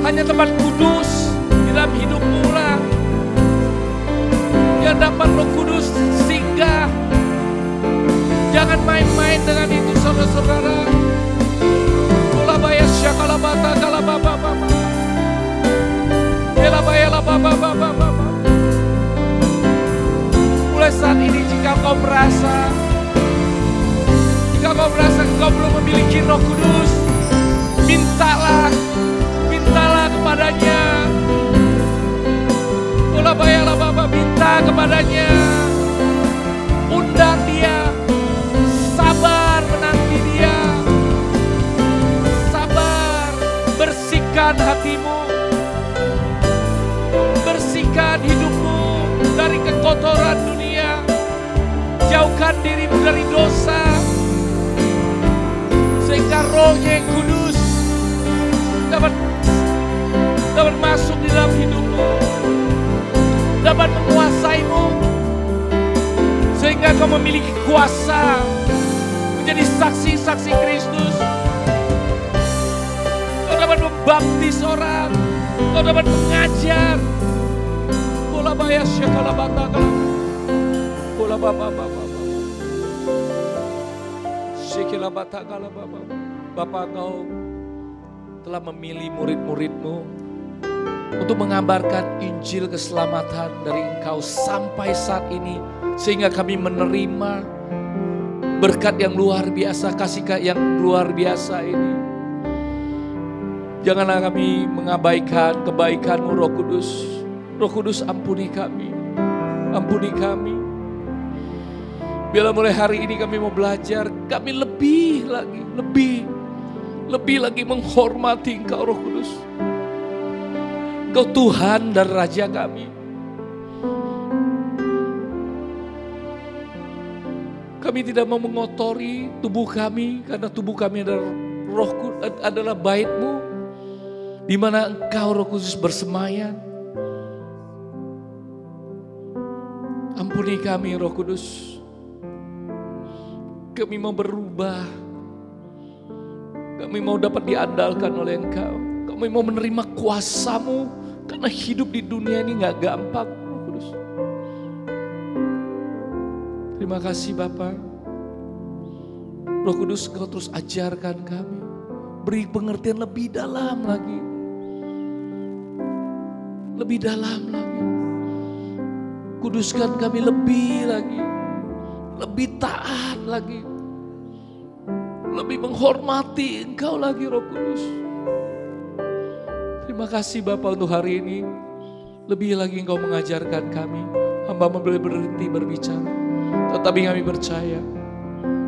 Hanya tempat kudus di dalam hidupmu lah yang dapat Roh Kudus singgah. Jangan main-main dengan itu saudara-saudara. Kolabaya syakalabata kalababa. Elabaya lababa. Mulai saat ini jika kau merasa kau belum memiliki Roh Kudus, mintalah kepadanya. Ulabaya Bapa, minta kepadanya. Undang Dia. Sabar menanti Dia. Sabar, bersihkan hatimu. Bersihkan hidupmu dari kekotoran dunia. Jauhkan dirimu dari dosa. Sehingga Roh-Nya yang kudus dapat masuk di dalam hidupmu, dapat menguasaimu, sehingga kau memiliki kuasa menjadi saksi-saksi Kristus. Kau dapat membaptis orang, kau dapat mengajar. Bola bayar syakala bataka, bola bapa. Syakala bataka bapa. Bapa, Kau telah memilih murid-murid-Mu untuk mengabarkan Injil keselamatan dari Engkau sampai saat ini, sehingga kami menerima berkat yang luar biasa, kasih yang luar biasa ini. Janganlah kami mengabaikan kebaikan-Mu, Roh Kudus. Roh Kudus, ampuni kami, ampuni kami. Biarlah mulai hari ini kami mau belajar, kami lebih lagi menghormati Engkau, Roh Kudus. Engkau Tuhan dan Raja kami. Kami tidak mau mengotori tubuh kami, karena tubuh kami adalah bait-Mu, di mana Engkau, Roh Kudus, bersemayam. Ampuni kami, Roh Kudus. Kami mau berubah. Kami mau dapat diandalkan oleh Engkau. Kami mau menerima kuasa-Mu, karena hidup di dunia ini gak gampang, Roh Kudus. Terima kasih Bapa. Roh Kudus, Kau terus ajarkan kami. Beri pengertian lebih dalam lagi. Lebih dalam lagi. Kuduskan kami lebih lagi. Lebih taat lagi. Lebih menghormati Engkau lagi Roh Kudus. Terima kasih Bapa untuk hari ini. Lebih lagi Engkau mengajarkan kami. Hamba boleh berhenti berbicara. Tetapi kami percaya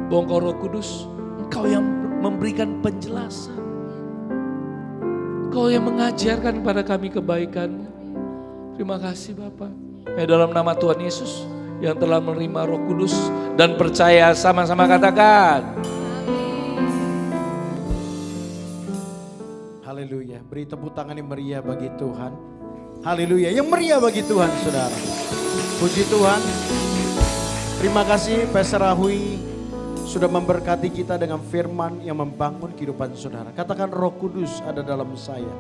bahwa Engkau Roh Kudus, Engkau yang memberikan penjelasan. Engkau yang mengajarkan kepada kami kebaikan-Mu. Terima kasih Bapa. Dalam nama Tuhan Yesus yang telah menerima Roh Kudus dan percaya, sama-sama katakan. Haleluya. Beri tepuk tangan yang meriah bagi Tuhan. Haleluya. Yang meriah bagi Tuhan, saudara. Puji Tuhan. Terima kasih Pastor Rahui sudah memberkati kita dengan firman yang membangun kehidupan saudara. Katakan Roh Kudus ada dalam saya.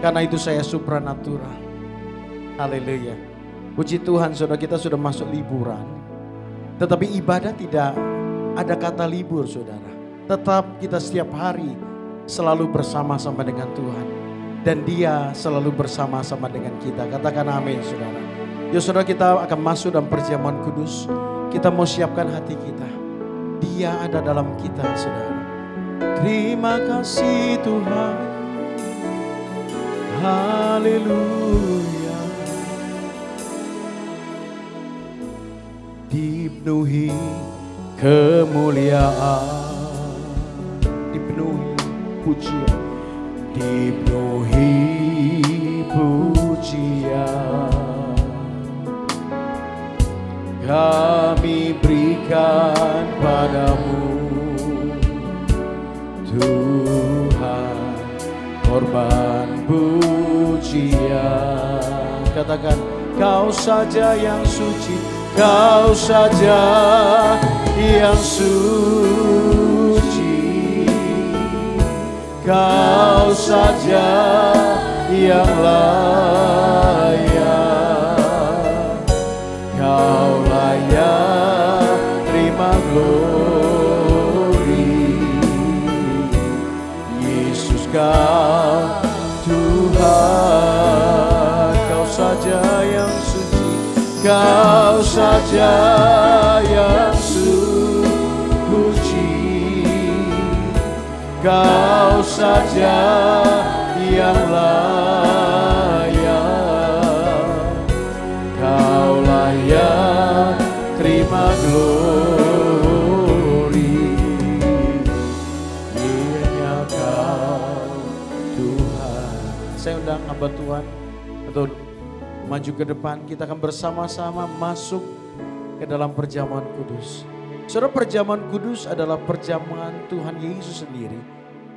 Karena itu saya supranatural. Haleluya. Puji Tuhan saudara, kita sudah masuk liburan. Tetapi ibadah tidak ada kata libur saudara. Tetap kita setiap hari selalu bersama-sama dengan Tuhan. Dan Dia selalu bersama-sama dengan kita. Katakan amin saudara. Ya saudara, kita akan masuk dalam perjamuan kudus. Kita mau siapkan hati kita. Dia ada dalam kita saudara. Terima kasih Tuhan. Haleluya. Dipenuhi kemuliaan, dipenuhi pujian, dipenuhi pujian. Kami berikan padamu Tuhan korban pujian. Katakan Kau saja yang suci, Kau saja yang suci, Kau saja yang layak, Kau layak terima glory. Yesus Kau Tuhan, Kau saja yang suci, Kau saja yang suci, Kau saja yang layak, Kau layak terima glory. Hanya Kau Tuhan. Saya undang hamba Tuhan untuk maju ke depan. Kita akan bersama-sama masuk ke dalam perjamuan kudus. Saudara, perjamuan kudus adalah perjamuan Tuhan Yesus sendiri.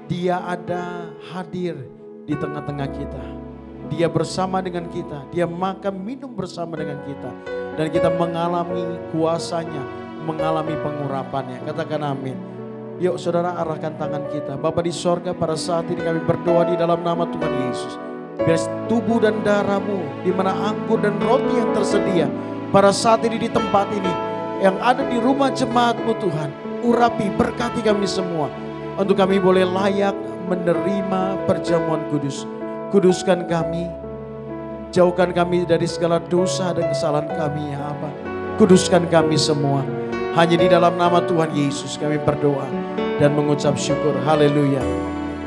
Dia ada hadir di tengah-tengah kita. Dia bersama dengan kita. Dia makan minum bersama dengan kita. Dan kita mengalami kuasanya, mengalami pengurapannya. Katakan amin. Yuk saudara, arahkan tangan kita. Bapa di sorga, pada saat ini kami berdoa di dalam nama Tuhan Yesus. Biar tubuh dan darah-Mu, di mana anggur dan roti yang tersedia pada saat ini di tempat ini, yang ada di rumah jemaat-Mu Tuhan, urapi, berkati kami semua, untuk kami boleh layak menerima perjamuan kudus. Kuduskan kami, jauhkan kami dari segala dosa dan kesalahan kami ya Bapa. Kuduskan kami semua. Hanya di dalam nama Tuhan Yesus kami berdoa dan mengucap syukur. Haleluya.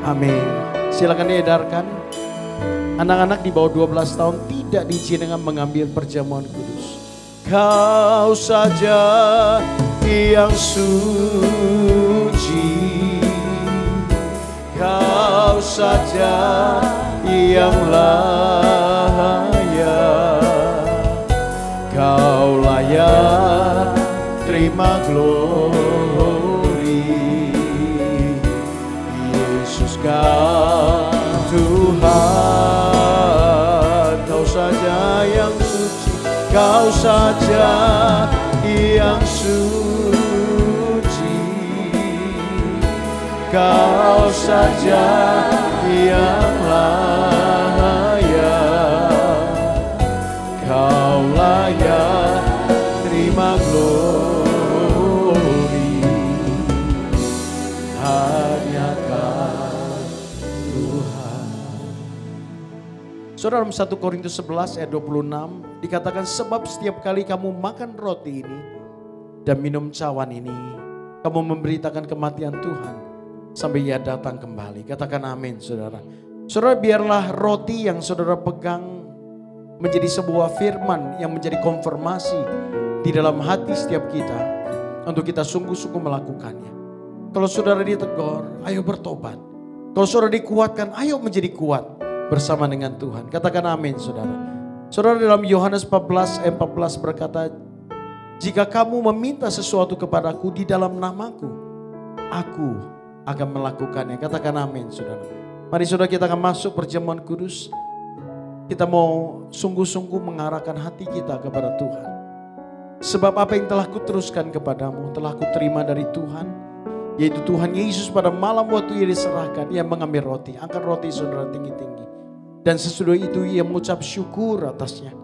Amin. Silakan diedarkan. Anak-anak di bawah 12 tahun tidak diizinkan mengambil perjamuan kudus. Kau saja yang suci, Kau saja yang layak, Kau layak terima glory. Yesus Kau Tuhan, Kau saja yang suci, Kau saja yang suci, Kau saja yang layak, Kau layak terima glory. Hanya Saudara, dalam 1 Korintus 11 ayat 26 dikatakan, sebab setiap kali kamu makan roti ini dan minum cawan ini, kamu memberitakan kematian Tuhan sampai Ia datang kembali. Katakan amin, saudara. Saudara, biarlah roti yang saudara pegang menjadi sebuah firman yang menjadi konfirmasi di dalam hati setiap kita untuk kita sungguh-sungguh melakukannya. Kalau saudara ditegur, ayo bertobat. Kalau saudara dikuatkan, ayo menjadi kuat bersama dengan Tuhan. Katakan amin, saudara. Saudara, dalam Yohanes 14 ayat 14 berkata, jika kamu meminta sesuatu kepadaku di dalam namaku, aku akan melakukannya. Katakan amin, saudara. Mari saudara, kita akan masuk perjamuan kudus. Kita mau sungguh-sungguh mengarahkan hati kita kepada Tuhan. Sebab apa yang telah kuteruskan kepadamu, telah kuterima dari Tuhan. Yaitu Tuhan Yesus pada malam waktu Ia diserahkan, Ia mengambil roti. Angkat roti saudara tinggi-tinggi. Dan sesudah itu Ia mengucap syukur atasnya.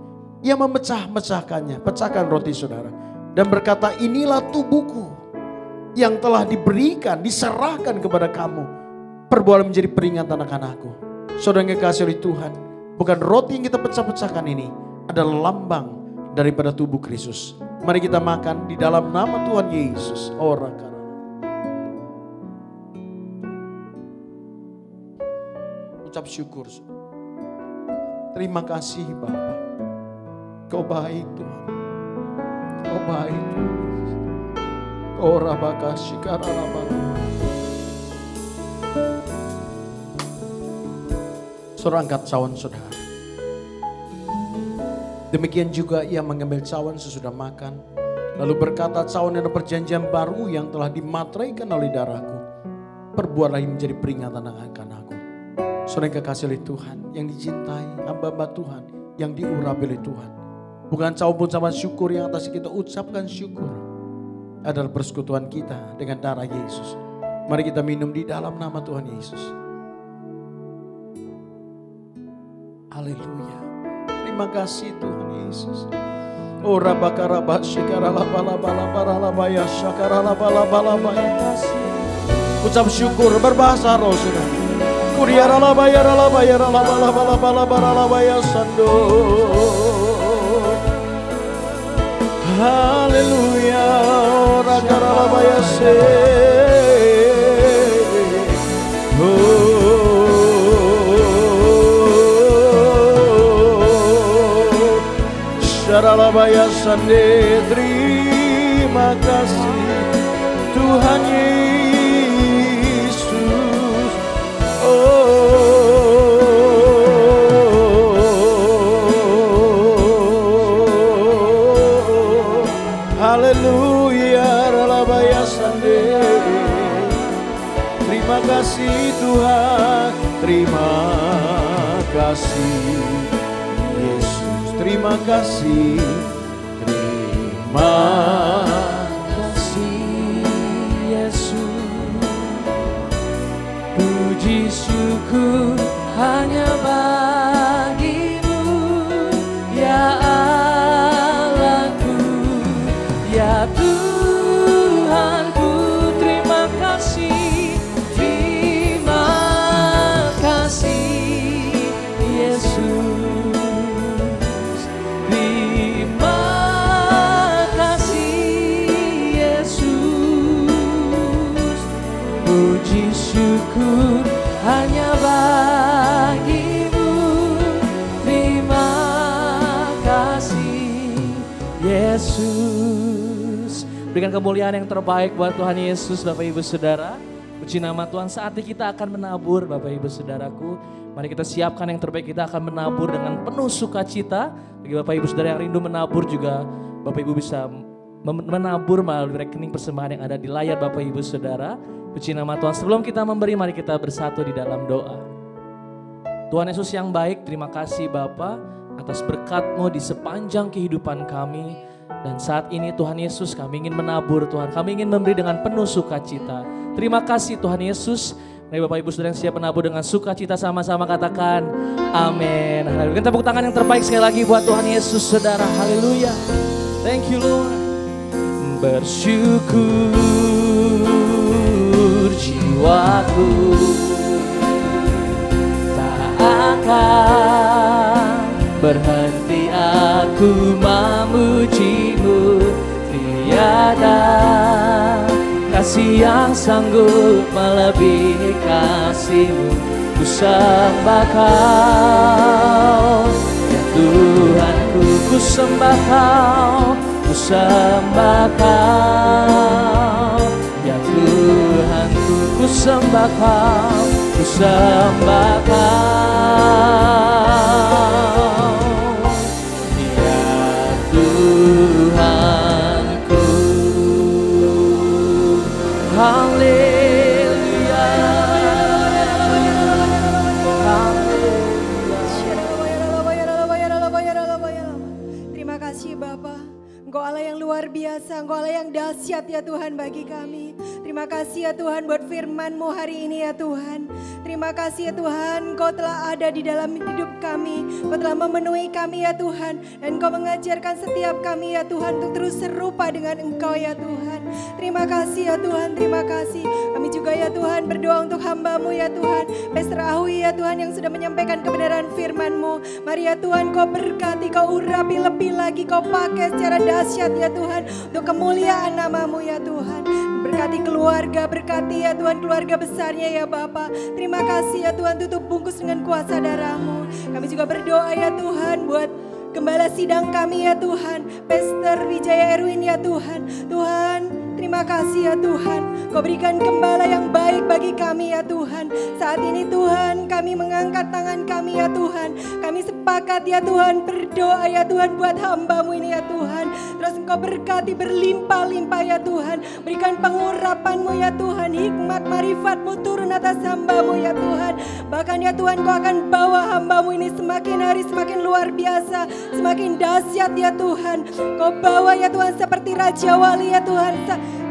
Ia memecah-mecahkannya, pecahkan roti saudara. Dan berkata, inilah tubuhku yang telah diberikan, diserahkan kepada kamu. Perbuatlah menjadi peringatan akan aku. Saudara yang kekasih oleh Tuhan, bukan roti yang kita pecah-pecahkan ini adalah lambang daripada tubuh Kristus. Mari kita makan di dalam nama Tuhan Yesus. Ucap syukur. Terima kasih Bapa. Kau baik Tuhan. Kau baik Tuhan. Kau rabakasih karalabak. Saudara, angkat cawan saudara. Demikian juga Ia mengambil cawan sesudah makan. Lalu berkata, cawan adalah perjanjian baru yang telah dimateraikan oleh darahku. Perbuatlah ini menjadi peringatan akan aku. Saudara yang kekasih oleh Tuhan, yang dicintai, hamba-hamba Tuhan, yang diurapi oleh Tuhan. Bukan cawan pun sama syukur yang atas kita ucapkan syukur. Adalah persekutuan kita dengan darah Yesus. Mari kita minum di dalam nama Tuhan Yesus. Haleluya. Terima kasih Tuhan Yesus. Oh rabakarabah syikaralabalabalabalabaya syakaralabalabalabalabaya. Ucap syukur berbahasa roh saudara. Kuriaralabaya ralabaya ralabalabalabalabaya sando. Haleluya. Rakaralabaya se. Syaralabaya sande. Terima kasih Tuhan Yesus. Haleluya. Ralabaya sande. Terima kasih Tuhan. Terima kasih terima kasih, terima kasih Yesus. Puji syukur hanya bagimu, ya Allahku, ya Tuhanku. Terima kasih, terima kasih Yesus. Syukur hanya bagimu, terima kasih Yesus. Berikan kemuliaan yang terbaik buat Tuhan Yesus, Bapak Ibu Saudara. Puji nama Tuhan. Saatnya kita akan menabur, Bapak Ibu Saudaraku. Mari kita siapkan yang terbaik, kita akan menabur dengan penuh sukacita. Bagi Bapak Ibu Saudara yang rindu menabur juga, Bapak Ibu bisa menabur melalui rekening persembahan yang ada di layar Bapak Ibu Saudara. Puji nama Tuhan. Sebelum kita memberi, mari kita bersatu di dalam doa. Tuhan Yesus yang baik, terima kasih Bapa atas berkat-Mu di sepanjang kehidupan kami. Dan saat ini Tuhan Yesus, kami ingin menabur Tuhan. Kami ingin memberi dengan penuh sukacita. Terima kasih Tuhan Yesus. Mari Bapak Ibu Saudara yang siap menabur dengan sukacita, sama-sama katakan amin. Berikan tepuk tangan yang terbaik sekali lagi buat Tuhan Yesus Saudara. Haleluya. Thank you Lord. Bersyukur jiwaku tak akan berhenti aku memujimu. Tiada kasih yang sanggup melebihi kasih-Mu. Ku sembah Kau, ya Tuhanku, ku sembah Kau, ku sembah Kau, ya Tuhanku, ku sembah Kau, ku sembah Kau, ya Tuhanku. Haleluya, terima kasih Bapa. Engkau Allah yang luar biasa, Engkau Allah yang dahsyat ya Tuhan bagi kami. Terima kasih ya Tuhan buat firman-Mu hari ini ya Tuhan. Terima kasih ya Tuhan, Engkau telah ada di dalam hidup kami. Engkau telah memenuhi kami ya Tuhan. Dan Engkau mengajarkan setiap kami ya Tuhan untuk terus serupa dengan Engkau ya Tuhan. Terima kasih ya Tuhan, terima kasih. Kami juga ya Tuhan berdoa untuk hamba-Mu ya Tuhan. Pastor Awi ya Tuhan yang sudah menyampaikan kebenaran firman-Mu. Mari ya Tuhan Kau berkati, Kau urapi lebih lagi, Kau pakai secara dahsyat ya Tuhan. Untuk kemuliaan nama-Mu ya Tuhan. Berkati keluarga, berkati ya Tuhan keluarga besarnya ya Bapa. Terima kasih ya Tuhan, tutup bungkus dengan kuasa darah-Mu. Kami juga berdoa ya Tuhan buat gembala sidang kami ya Tuhan, Pastor Wijaya Erwin ya Tuhan. Tuhan, terima kasih ya Tuhan, Kau berikan gembala yang baik bagi kami ya Tuhan. Saat ini Tuhan, kami mengangkat tangan kami ya Tuhan. Kami sepakat ya Tuhan, berdoa ya Tuhan buat hamba-Mu ini ya Tuhan. Terus Engkau berkati berlimpah-limpah ya Tuhan. Berikan pengurapan-Mu ya Tuhan, hikmat marifat-Mu turun atas hamba-Mu ya Tuhan. Bahkan ya Tuhan, Kau akan bawa hamba-Mu ini semakin hari semakin luar biasa, semakin dahsyat ya Tuhan. Kau bawa ya Tuhan seperti Raja Wali ya Tuhan,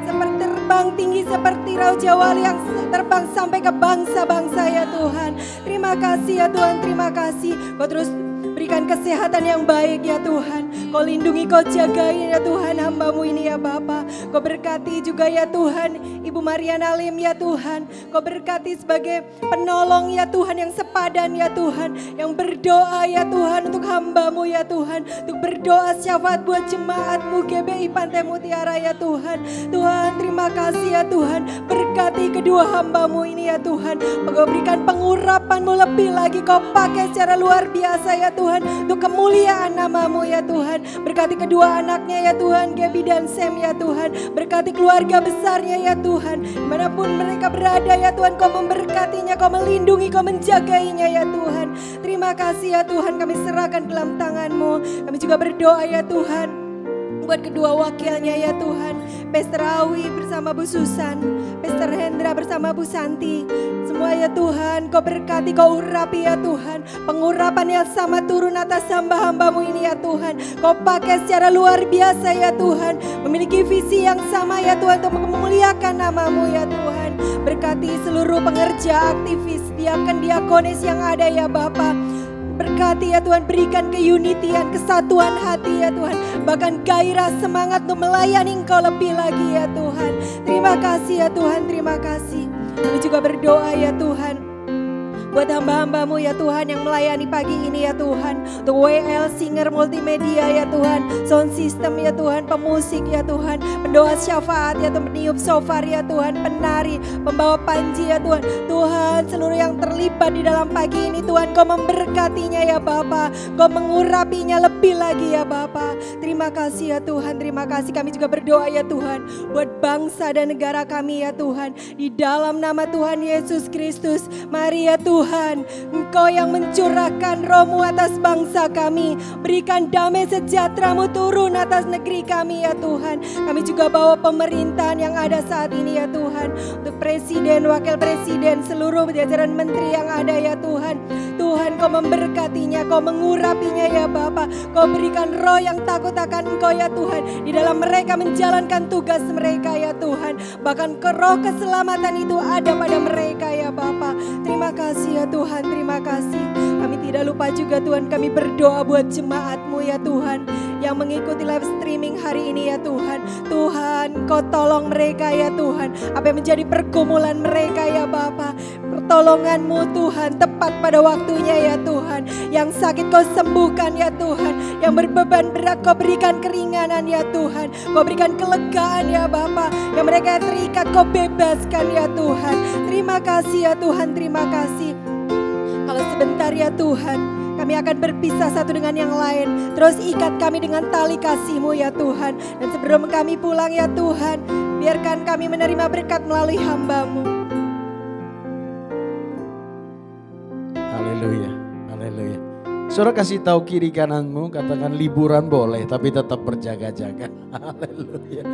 seperti terbang tinggi seperti Raja Wali yang terbang sampai ke bangsa-bangsa ya Tuhan. Terima kasih ya Tuhan, terima kasih. Kau terus berikan kesehatan yang baik ya Tuhan. Kau lindungi, Kau jagain ya Tuhan hamba-Mu ini ya Bapa. Kau berkati juga ya Tuhan Ibu Mariana Lim ya Tuhan. Kau berkati sebagai penolong ya Tuhan yang sepadan ya Tuhan. Yang berdoa ya Tuhan untuk hamba-Mu ya Tuhan. Untuk berdoa syafaat buat jemaat-Mu GBI Pantai Mutiara ya Tuhan. Tuhan terima kasih ya Tuhan. Berkati kedua hamba-Mu ini ya Tuhan. Kau berikan pengurapan-Mu lebih lagi. Kau pakai secara luar biasa ya Tuhan. Untuk kemuliaan nama-Mu ya Tuhan. Berkati kedua anaknya ya Tuhan, Gaby dan Sam ya Tuhan. Berkati keluarga besarnya ya Tuhan. Dimanapun mereka berada ya Tuhan, Kau memberkatinya, Kau melindungi, Kau menjagainya ya Tuhan. Terima kasih ya Tuhan, kami serahkan dalam tangan-Mu. Kami juga berdoa ya Tuhan buat kedua wakilnya ya Tuhan. Pastor Awi bersama Bu Susan, Pastor Hendra bersama Bu Santi. Semua ya Tuhan, Kau berkati, Kau urapi ya Tuhan. Pengurapan yang sama turun atas hamba-hamba-Mu ini ya Tuhan. Kau pakai secara luar biasa ya Tuhan. Memiliki visi yang sama ya Tuhan untuk memuliakan nama-Mu ya Tuhan. Berkati seluruh pengerja, aktivis, diaken, diakonis yang ada ya Bapa. Berkati ya Tuhan, berikan keunitian, kesatuan hati ya Tuhan. Bahkan gairah semangat untuk melayani Engkau lebih lagi ya Tuhan. Terima kasih ya Tuhan, terima kasih. Kami juga berdoa ya Tuhan buat hamba-hamba-Mu ya Tuhan yang melayani pagi ini ya Tuhan. Untuk WL Singer Multimedia ya Tuhan, sound system ya Tuhan, pemusik ya Tuhan, pendoa syafaat ya Tuhan, peniup shofar ya Tuhan, penari, pembawa panji ya Tuhan. Tuhan seluruh yang terlibat di dalam pagi ini Tuhan, Kau memberkatinya ya Bapa. Kau mengurapinya lebih lagi ya Bapa. Terima kasih ya Tuhan, terima kasih. Kami juga berdoa ya Tuhan buat bangsa dan negara kami ya Tuhan. Di dalam nama Tuhan Yesus Kristus, mari ya Tuhan, Engkau yang mencurahkan Roh-Mu atas bangsa kami. Berikan damai sejahtera-Mu turun atas negeri kami ya Tuhan. Kami juga bawa pemerintahan yang ada saat ini ya Tuhan. Untuk presiden, wakil presiden, seluruh jajaran menteri yang ada ya Tuhan. Tuhan Kau memberkatinya, Kau mengurapinya ya Bapa. Kau berikan roh yang takut akan Engkau ya Tuhan. Di dalam mereka menjalankan tugas mereka ya Tuhan. Bahkan roh keselamatan itu ada pada mereka ya Bapa. Terima kasih ya Tuhan, terima kasih. Kami Kami tidak lupa juga Tuhan, kami berdoa buat jemaat-Mu ya Tuhan, yang mengikuti live streaming hari ini ya Tuhan. Tuhan, Kau tolong mereka ya Tuhan, apa yang menjadi pergumulan mereka ya Bapa. Pertolongan-Mu Tuhan tepat pada waktunya ya Tuhan. Yang sakit Kau sembuhkan ya Tuhan, yang berbeban berat Kau berikan keringanan ya Tuhan. Kau berikan kelegaan ya Bapa, yang mereka terikat Kau bebaskan ya Tuhan. Terima kasih ya Tuhan, terima kasih. Kalau sebentar ya Tuhan, kami akan berpisah satu dengan yang lain. Terus ikat kami dengan tali kasih-Mu ya Tuhan. Dan sebelum kami pulang ya Tuhan, biarkan kami menerima berkat melalui hamba-Mu. Haleluya, haleluya. Saudara kasih tahu kiri kananmu, katakan liburan boleh tapi tetap berjaga-jaga. Haleluya,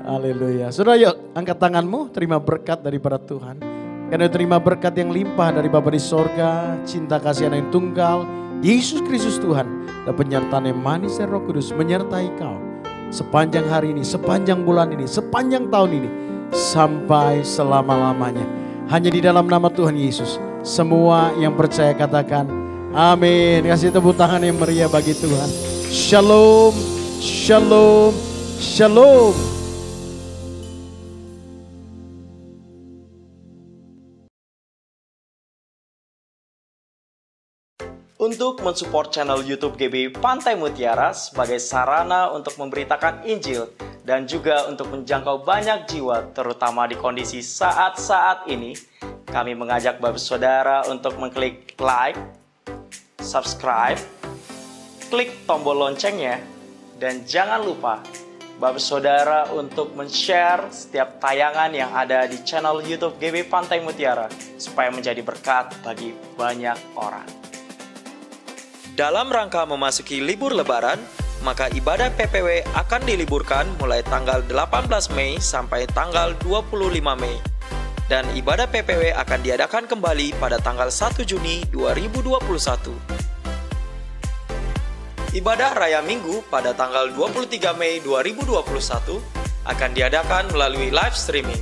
haleluya. Saudara yuk angkat tanganmu, terima berkat daripada Tuhan. Karena terima berkat yang limpah dari Bapa di sorga, cinta kasih Anak yang tunggal, Yesus Kristus Tuhan, dan penyertaan yang manis dan Roh Kudus menyertai kau sepanjang hari ini, sepanjang bulan ini, sepanjang tahun ini, sampai selama-lamanya. Hanya di dalam nama Tuhan Yesus. Semua yang percaya katakan amin. Kasih tepuk tangan yang meriah bagi Tuhan. Shalom, shalom, shalom. Untuk mensupport channel YouTube GBI Pantai Mutiara sebagai sarana untuk memberitakan Injil dan juga untuk menjangkau banyak jiwa terutama di kondisi saat-saat ini, kami mengajak Bapak Saudara untuk mengklik like, subscribe, klik tombol loncengnya, dan jangan lupa Bapak Saudara untuk men-share setiap tayangan yang ada di channel YouTube GBI Pantai Mutiara supaya menjadi berkat bagi banyak orang. Dalam rangka memasuki libur Lebaran, maka ibadah PPW akan diliburkan mulai tanggal 18 Mei sampai tanggal 25 Mei. Dan ibadah PPW akan diadakan kembali pada tanggal 1 Juni 2021. Ibadah Raya Minggu pada tanggal 23 Mei 2021 akan diadakan melalui live streaming.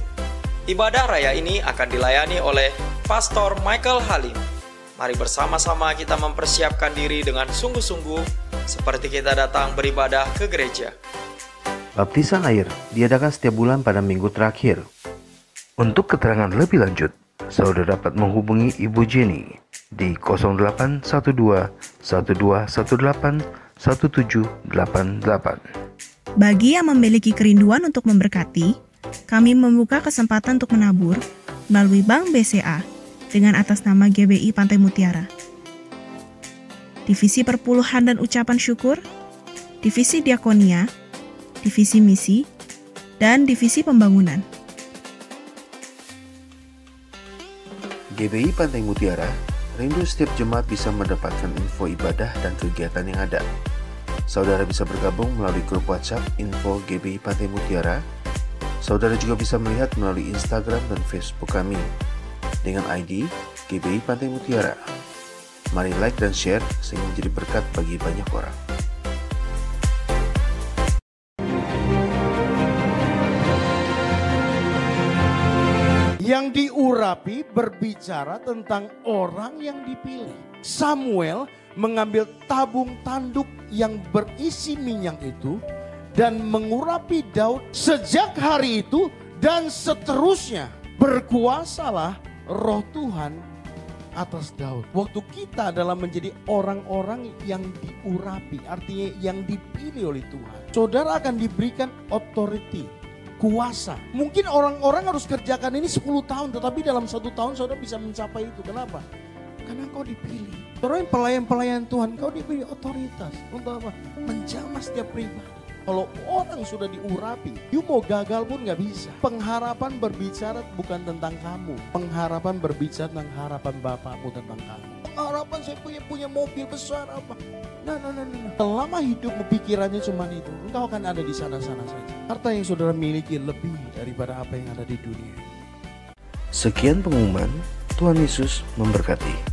Ibadah Raya ini akan dilayani oleh Pastor Michael Halim. Mari bersama-sama kita mempersiapkan diri dengan sungguh-sungguh seperti kita datang beribadah ke gereja. Baptisan air diadakan setiap bulan pada minggu terakhir. Untuk keterangan lebih lanjut, saudara dapat menghubungi Ibu Jenny di 0812 1218 1788. Bagi yang memiliki kerinduan untuk memberkati, kami membuka kesempatan untuk menabur melalui Bank BCA dengan atas nama GBI Pantai Mutiara. Divisi Perpuluhan dan Ucapan Syukur, Divisi Diakonia, Divisi Misi, dan Divisi Pembangunan. GBI Pantai Mutiara rindu setiap jemaat bisa mendapatkan info ibadah dan kegiatan yang ada. Saudara bisa bergabung melalui grup WhatsApp info GBI Pantai Mutiara. Saudara juga bisa melihat melalui Instagram dan Facebook kami dengan ID GBI Pantai Mutiara. Mari like dan share sehingga menjadi berkat bagi banyak orang. Yang diurapi berbicara tentang orang yang dipilih. Samuel mengambil tabung tanduk yang berisi minyak itu dan mengurapi Daud. Sejak hari itu dan seterusnya berkuasalah Roh Tuhan atas Daud. Waktu kita adalah menjadi orang-orang yang diurapi, artinya yang dipilih oleh Tuhan. Saudara akan diberikan authority, kuasa. Mungkin orang-orang harus kerjakan ini 10 tahun, tetapi dalam 1 tahun saudara bisa mencapai itu. Kenapa? Karena kau dipilih. Saudara yang pelayan-pelayan Tuhan, kau diberi otoritas untuk apa? Menjamah setiap pribadi. Kalau orang sudah diurapi, you mau gagal pun gak bisa. Pengharapan berbicara bukan tentang kamu. Pengharapan berbicara tentang harapan Bapakmu tentang kamu. Pengharapan saya punya mobil besar apa. Nah. Selama hidupmu pikirannya cuma itu, engkau akan ada di sana-sana saja. Harta yang saudara miliki lebih daripada apa yang ada di dunia. Sekian pengumuman, Tuhan Yesus memberkati.